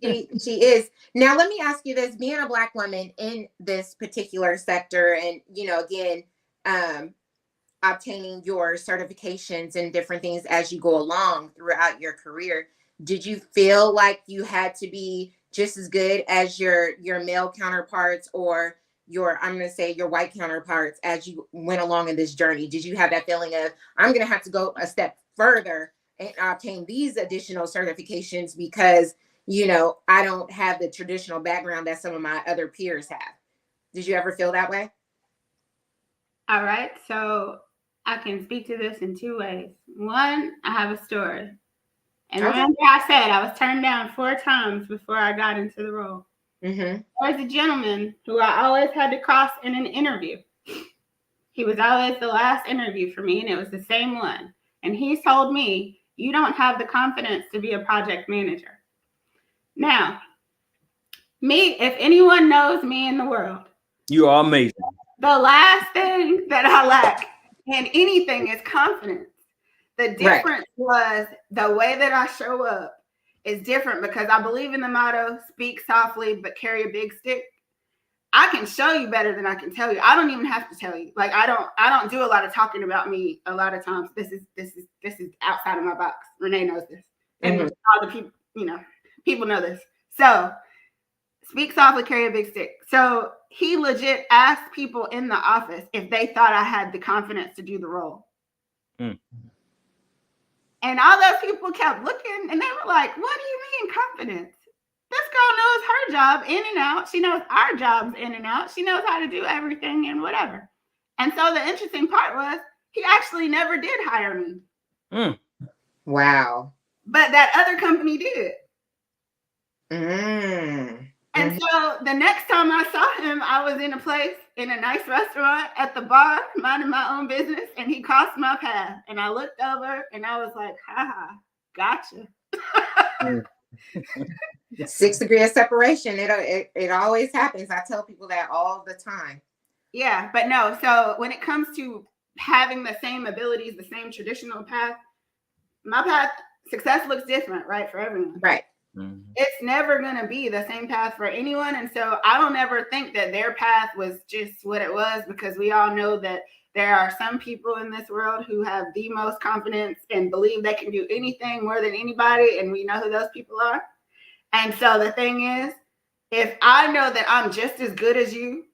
She is. Now, let me ask you this, being a Black woman in this particular sector and, again, obtaining your certifications and different things as you go along throughout your career, did you feel like you had to be just as good as your male counterparts or your white counterparts as you went along in this journey? Did you have that feeling of, I'm going to have to go a step further and obtain these additional certifications because, I don't have the traditional background that some of my other peers have? Did you ever feel that way? All right. So I can speak to this in two ways. One, I have a story. And remember I said I was turned down 4 times before I got into the role. Mm-hmm. There's a gentleman who I always had to cross in an interview. He was always the last interview for me, and it was the same one. And he told me, you don't have the confidence to be a project manager. Now, if anyone knows me in the world, you are amazing. The last thing that I lack in anything is confidence. The difference was the way that I show up is different because I believe in the motto, speak softly, but carry a big stick. I can show you better than I can tell you. I don't even have to tell you. Like I don't do a lot of talking about me a lot of times. This is outside of my box. Rene knows this. And all the people, people know this. So speak softly, carry a big stick. So he legit asked people in the office if they thought I had the confidence to do the role. And all those people kept looking and they were like, what do you mean confidence? This girl knows her job in and out. She knows our jobs in and out. She knows how to do everything and whatever. And so the interesting part was he actually never did hire me. Wow. But that other company did. And so the next time I saw him, I was in a place in a nice restaurant at the bar, minding my own business, and he crossed my path. And I looked over and I was like, ha, gotcha. 6 degrees of separation. It always happens. I tell people that all the time. Yeah, but no. So when it comes to having the same abilities, the same traditional path, my path, success looks different, right, for everyone. Right. It's never going to be the same path for anyone. And so I don't ever think that their path was just what it was, because we all know that there are some people in this world who have the most confidence and believe they can do anything more than anybody. And we know who those people are. And so the thing is, if I know that I'm just as good as you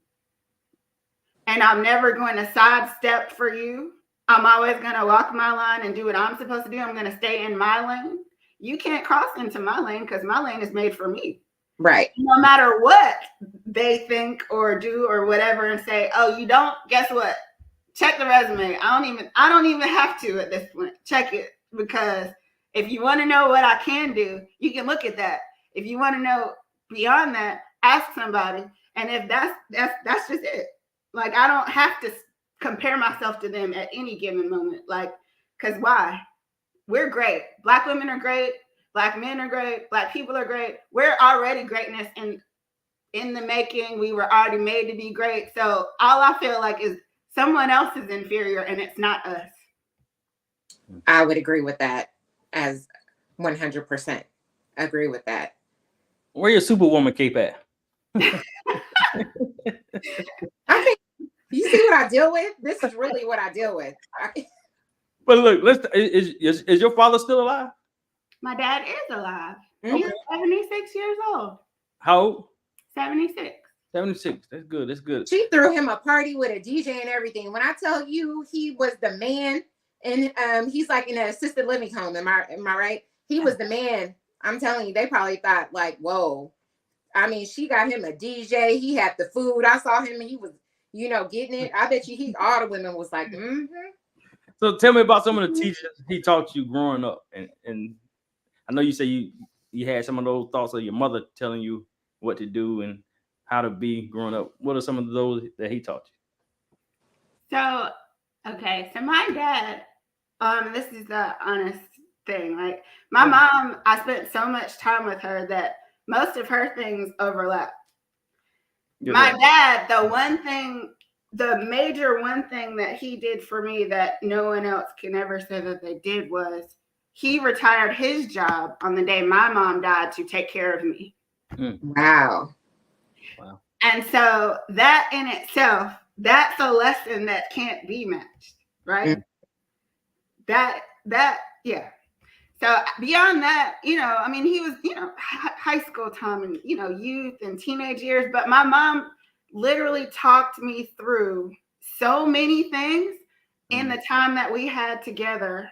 and I'm never going to sidestep for you, I'm always going to walk my line and do what I'm supposed to do. I'm going to stay in my lane. You can't cross into my lane because my lane is made for me. Right. No matter what they think or do or whatever and say, oh, you don't, guess what? Check the resume. I don't even have to at this point. Check it, because if you want to know what I can do, you can look at that. If you want to know beyond that, ask somebody. And if that's just it. Like, I don't have to compare myself to them at any given moment. Like, because why? We're great. Black women are great. Black men are great. Black people are great. We're already greatness in the making. We were already made to be great. So all I feel like is someone else is inferior and it's not us. I would agree with that, as 100% agree with that. Where your Superwoman cape at? I think you see what I deal with. This is really what I deal with. But look, is your father still alive? My dad is alive. Okay. He's 76 years old. How old? 76. 76. That's good. That's good. She threw him a party with a DJ and everything. When I tell you he was the man, and he's like in an assisted living home. Am I right? He was the man. I'm telling you, they probably thought like, whoa. I mean, she got him a DJ. He had the food. I saw him and he was, getting it. I bet you all the women was like, mm-hmm. So tell me about some of the teachers he taught you growing up. And I know you say you had some of those thoughts of your mother telling you what to do and how to be growing up. What are some of those that he taught you? So, okay. So my dad, this is the honest thing. Like my mom, I spent so much time with her that most of her things overlap. My dad, the major one thing that he did for me that no one else can ever say that they did was he retired his job on the day my mom died to take care of me. Wow. And so that in itself, that's a lesson that can't be matched, right? That, yeah. So beyond that, he was, high school time and, youth and teenage years. But my mom literally talked me through so many things in the time that we had together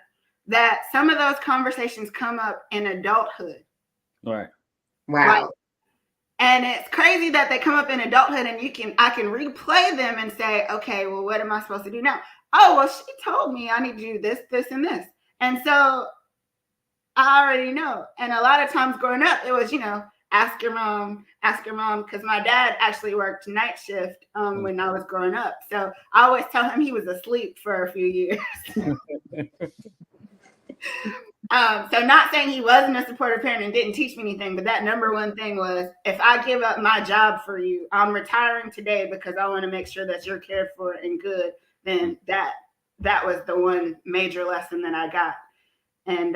that some of those conversations come up in adulthood. Right. Wow. And it's crazy that they come up in adulthood and I can replay them and say, okay, well, what am I supposed to do now? Oh, well, she told me I need to do this, this, and this. And so I already know. And a lot of times growing up, it was, ask your mom, because my dad actually worked night shift when I was growing up. So I always tell him he was asleep for a few years. So not saying he wasn't a supportive parent and didn't teach me anything, but that number one thing was, if I give up my job for you, I'm retiring today because I want to make sure that you're cared for and good. Then that was the one major lesson that I got. And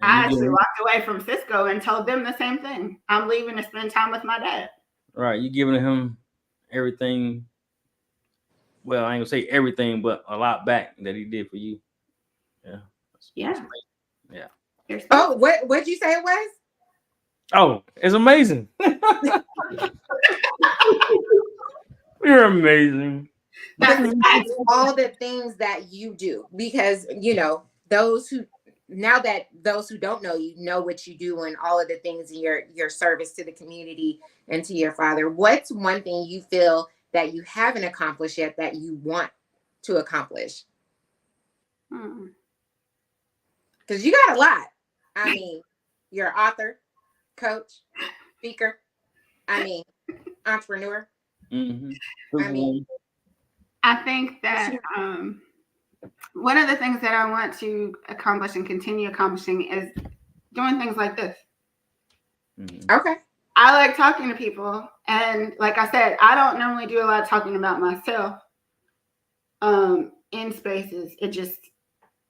I actually walked away from Cisco and told them the same thing. I'm leaving to spend time with my dad. Right. You giving him everything. Well, I ain't gonna say everything, but a lot back that he did for you. Yeah. Yeah. Yeah. Oh, what'd you say it was? Oh, it's amazing. You're amazing. That's all the things that you do, because those who don't know you know what you do and all of the things in your service to the community and to your father. What's one thing you feel that you haven't accomplished yet that you want to accomplish? Because you got a lot. I mean, you're an author, coach, speaker, entrepreneur. Mm-hmm. I think that one of the things that I want to accomplish and continue accomplishing is doing things like this. Okay. I like talking to people. And like I said, I don't normally do a lot of talking about myself in spaces. It just,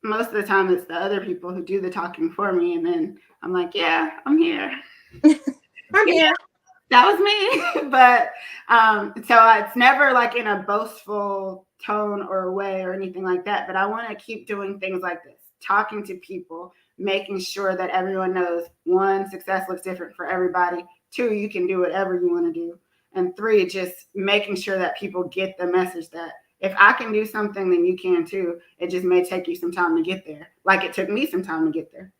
most of the time it's the other people who do the talking for me. And then I'm like, yeah, I'm here. I'm here. That was me. But so it's never like in a boastful tone or way or anything like that. But I want to keep doing things like this, talking to people, making sure that everyone knows, 1, success looks different for everybody. 2, you can do whatever you want to do. And 3, just making sure that people get the message that if I can do something, then you can too. It just may take you some time to get there. Like it took me some time to get there.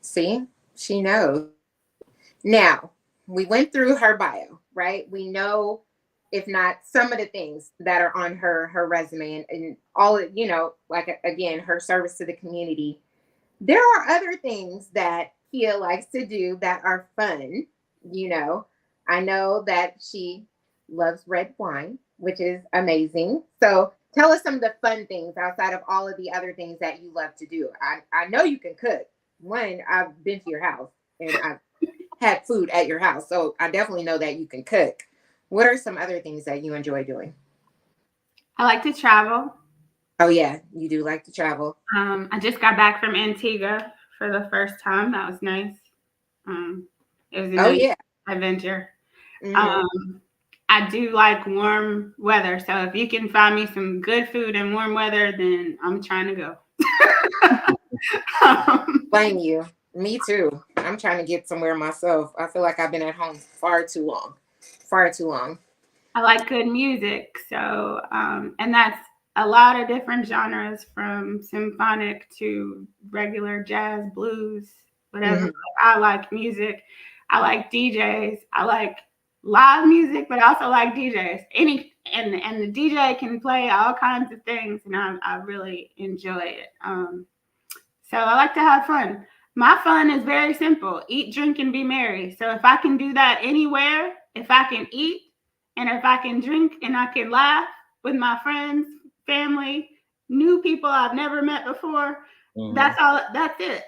See, she knows. Now, we went through her bio, right? We know, if not some of the things that are on her resume and all, like, again, her service to the community. There are other things that Akeeya likes to do that are fun. I know that she loves red wine, which is amazing. So tell us some of the fun things outside of all of the other things that you love to do. I know you can cook. One, I've been to your house and I've had food at your house. So I definitely know that you can cook. What are some other things that you enjoy doing? I like to travel. Oh yeah, you do like to travel. I just got back from Antigua for the first time. That was nice. It was a new adventure. I do like warm weather. So if you can find me some good food and warm weather, then I'm trying to go. Blame you. Me too. I'm I'm trying to get somewhere myself. I feel like I've been at home far too long. Far too long. I like good music. So, and that's a lot of different genres, from symphonic to regular jazz, blues, whatever. I like music. I like DJs. I like live music, but I also like DJs. And the DJ can play all kinds of things, and I really enjoy it. So I like to have fun. My fun is very simple: eat, drink, and be merry. So if I can do that anywhere, if I can eat, and if I can drink, and I can laugh with my friends, family, new people I've never met before, that's all. That's it.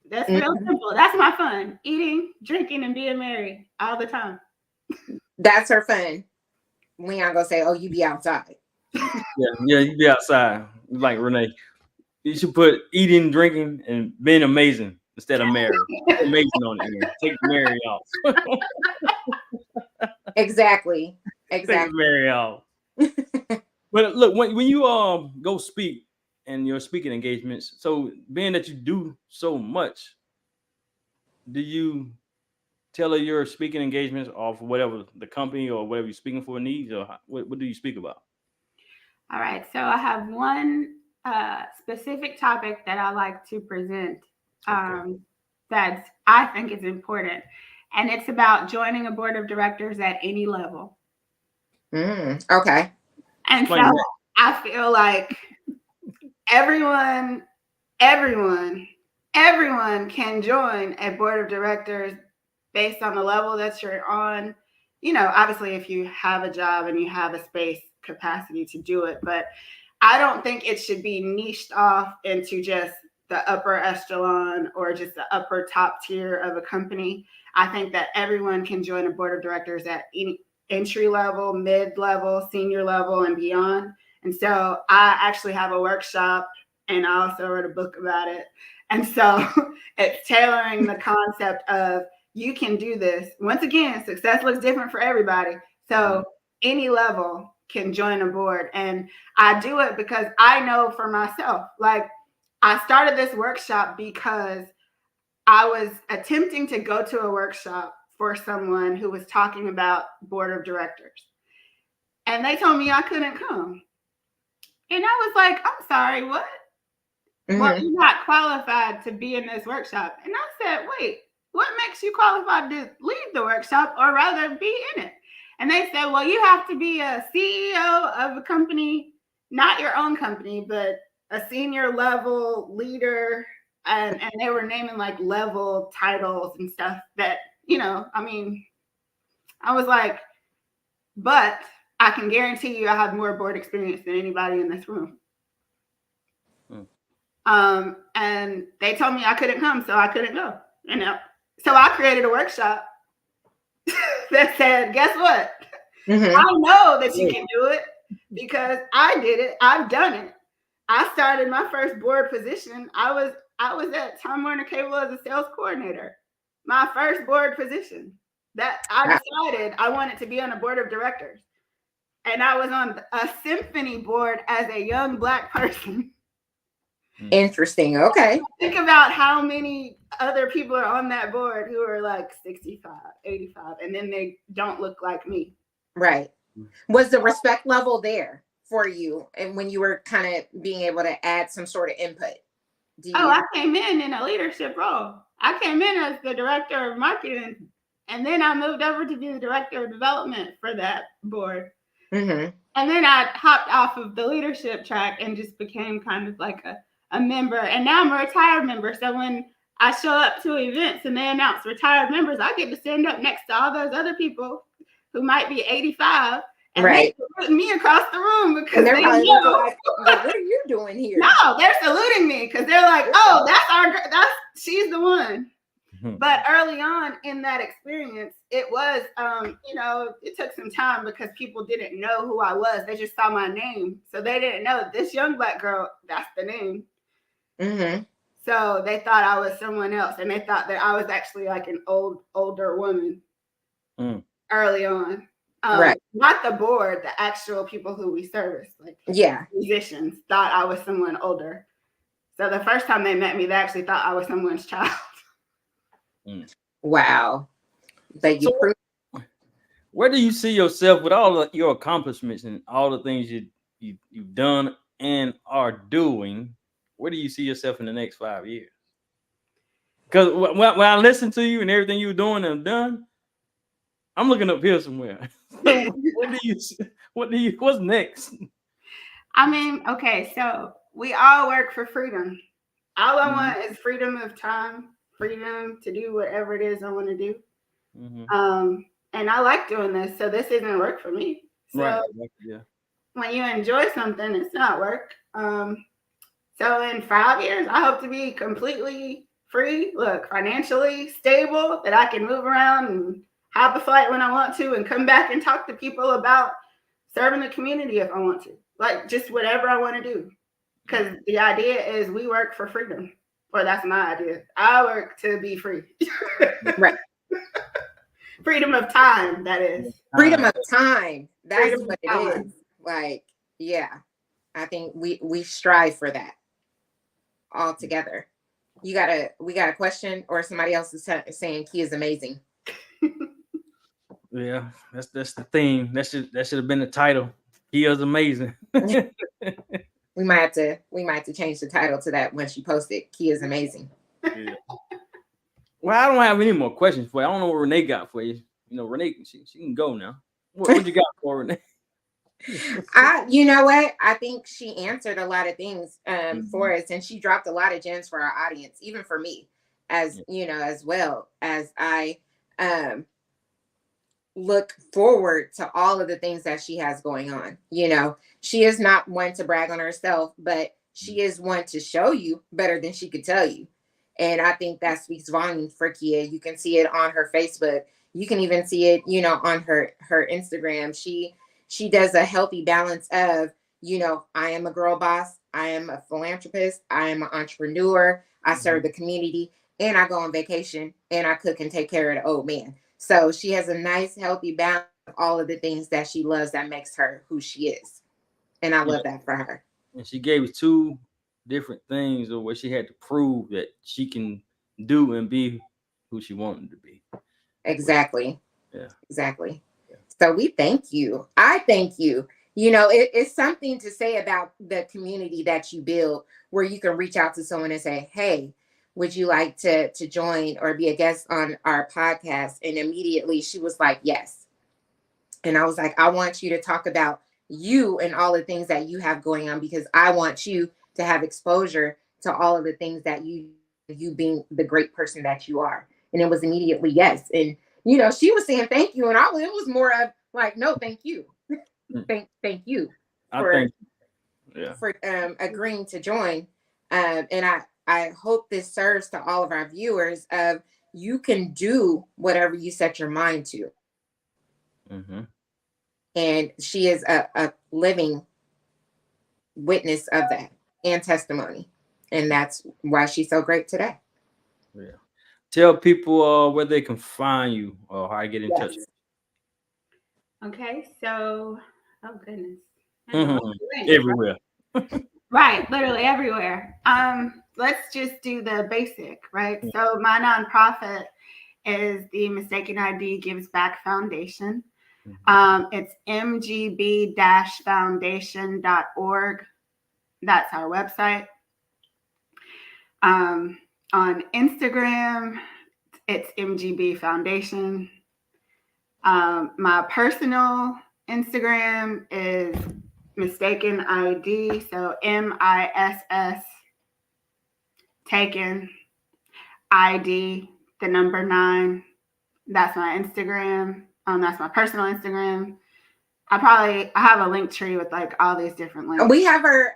That's real simple. That's my fun: eating, drinking, and being merry all the time. That's her fun. Leon gonna say, "Oh, you be outside." Yeah, you be outside like Rene. You should put eating, drinking, and being amazing instead of merry. Amazing on it. Here. Take Mary off. Exactly. Take Mary off. But look, when you go speak and your speaking engagements, so being that you do so much, do you tell your speaking engagements off whatever the company or whatever you're speaking for needs, or what do you speak about? All right, so I have one specific topic that I like to present that I think is important, and it's about joining a board of directors at any level. Okay. And so I feel like everyone can join a board of directors based on the level that you're on. You know, obviously, if you have a job and you have a space capacity to do it, but I don't think it should be niched off into just the upper echelon or just the upper top tier of a company. I think that everyone can join a board of directors at any entry level, mid level, senior level, and beyond. And so I actually have a workshop, and I also wrote a book about it. And so it's tailoring the concept of, you can do this. Once again, success looks different for everybody. So any level can join a board. And I do it because I know for myself, like, I started this workshop because I was attempting to go to a workshop for someone who was talking about board of directors. And they told me I couldn't come. And I was like, I'm sorry, what? Well, you're not qualified to be in this workshop. And I said, wait, what makes you qualified to lead the workshop, or rather be in it? And they said, well, you have to be a CEO of a company, not your own company, but a senior level leader. And they were naming like level titles and stuff that, you know, I mean, I was like, but I can guarantee you I have more board experience than anybody in this room. And they told me I couldn't come, so I couldn't go. You know, so I created a workshop that said, guess what? I know that you can do it because I did it. I've done it. I started my first board position. I was at Time Warner Cable as a sales coordinator. My first board position that I decided I wanted to be on a board of directors. And I was on a symphony board as a young Black person. Interesting. Okay. Think about how many other people are on that board who are like 65, 85, and then they don't look like me. Right. Was the respect level there for you, and when you were kind of being able to add some sort of input? I came in a leadership role. I came in as the director of marketing, and then I moved over to be the director of development for that board. And then I hopped off of the leadership track and just became kind of like a member. And now I'm a retired member. So when I show up to events and they announce retired members, I get to stand up next to all those other people who might be 85. And they're saluting me across the room because they know. Like, what are you doing here? No, they're saluting me because they're like, oh, she's the one. But early on in that experience, it was, you know, it took some time because people didn't know who I was. They just saw my name. So they didn't know this young Black girl, that's the name. So they thought I was someone else. And they thought that I was actually like an older woman early on. Not the board, the actual people who we service, like musicians, thought I was someone older. So the first time they met me, they actually thought I was someone's child. Wow. But you So where do you see yourself with all of your accomplishments and all the things you've done and are doing? Where do you see yourself in the next 5 years? Because when I listen to you and everything you're doing and done, I'm looking up here somewhere. So what's next? I mean, okay, so we all work for freedom. All I want is freedom of time, freedom to do whatever it is I want to do. And I like doing this, so this isn't work for me. So Right. Yeah. when you enjoy something, it's not work. So in 5 years, I hope to be completely free, look, financially stable, that I can move around and hop a flight when I want to and come back and talk to people about serving the community if I want to. Like just whatever I want to do. Because the idea is we work for freedom. Or that's my idea. I work to be free. right. Freedom of time, that is. Freedom of time. That's Freedom what of it time. is. Like, yeah. I think we strive for that all together. We got a question, or somebody else is saying Key is amazing. Yeah, that's the theme. That should have been the title. He is amazing. We might have to change the title to that when she posts it. Key is amazing. Yeah. Well, I don't have any more questions for you. I don't know what Rene got for you. You know, Rene, she can go now. What you got for Rene? You know what? I think she answered a lot of things for us, and she dropped a lot of gems for our audience, even for me, as you know, as well as I look forward to all of the things that she has going on. You know, she is not one to brag on herself, but she is one to show you better than she could tell you. And I think that speaks volumes for Kia. You can see it on her Facebook. You can even see it, you know, on her Instagram. She does a healthy balance of, you know, I am a girl boss, I am a philanthropist, I am an entrepreneur, I serve the community, and I go on vacation, and I cook and take care of the old man. So she has a nice, healthy balance of all of the things that she loves that makes her who she is. And I love that for her. And she gave us 2 different things of what she had to prove that she can do and be who she wanted to be. Exactly. Yeah. Exactly. Yeah. So we thank you. I thank you. You know, it's something to say about the community that you build where you can reach out to someone and say, hey, would you like to join or be a guest on our podcast? And immediately she was like, yes. And I was like, I want you to talk about you and all the things that you have going on, because I want you to have exposure to all of the things that you being the great person that you are. And it was immediately yes. And, you know, she was saying thank you. And it was more of like, no, thank you. Thank you for agreeing to join. And I hope this serves to all of our viewers of you can do whatever you set your mind to. And she is a living witness of that and testimony. And that's why she's so great today. Yeah. Tell people where they can find you or how to get in touch. Okay, so, oh goodness. Everywhere. Right, literally everywhere. Let's just do the basic, right? So my nonprofit is the Mistaken ID Gives Back Foundation. It's mgb-foundation.org. That's our website. On Instagram, it's MGB Foundation. My personal Instagram is Mistaken ID, so MISS taken ID, the number 9. That's my Instagram. That's my personal Instagram. I have a link tree with like all these different links. We have her.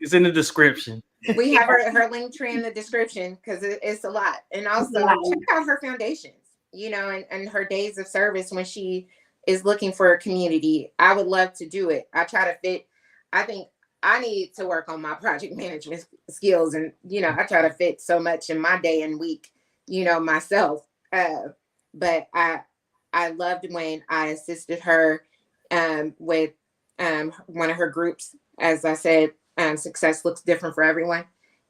It's in the description. We have her link tree in the description because it's a lot. And also check out her foundations, you know, and her days of service when she is looking for a community. I would love to do it. I try to fit. I think I need to work on my project management skills. And, you know, I try to fit so much in my day and week, you know, myself. But I loved when I assisted her with one of her groups. As I said, success looks different for everyone.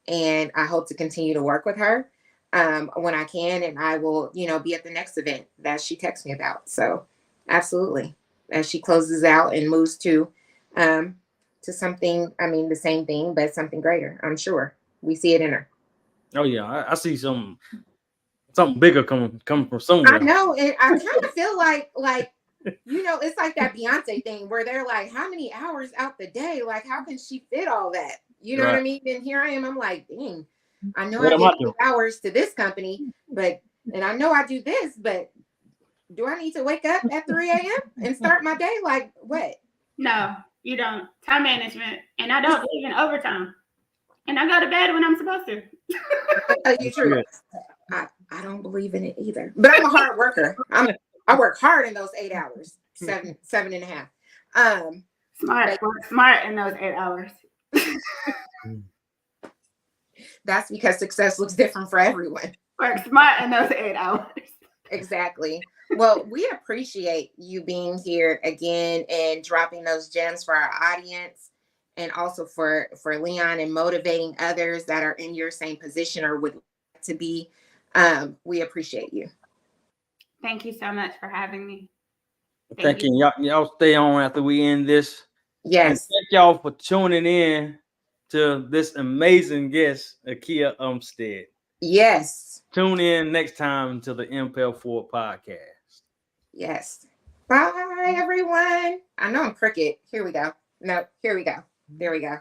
and I hope to continue to work with her when I can, and I will, be at the next event that she texts me about. So absolutely, as she closes out and moves to something, the same thing, but something greater. I'm sure we see it in her. Oh yeah, I see something bigger coming from somewhere. I know, and I kind of feel like it's like that Beyonce thing where they're like, how many hours out the day? Like, how can she fit all that? You know what I mean? And here I am. I'm like, dang, I know I give 8 hours to this company, and I know I do this, but do I need to wake up at 3 a.m. and start my day? Like, what? No, you don't. Time management. And I don't believe in overtime. And I go to bed when I'm supposed to. You true. I don't believe in it either. But I'm a hard worker. I work hard in those 8 hours, seven and a half. Smart in those 8 hours. That's because success looks different for everyone. Work smart in those 8 hours. Exactly. Well, we appreciate you being here again and dropping those gems for our audience, and also for Leon, and motivating others that are in your same position or would like to be. We appreciate you. Thank you so much for having me. Thank you. Y'all stay on after we end this. Yes. And thank y'all for tuning in to this amazing guest, Akeeya Umstead. Yes. Tune in next time to the Impel Forward podcast. Yes. Bye, everyone. I know I'm crooked. Here we go. No, here we go. There we go.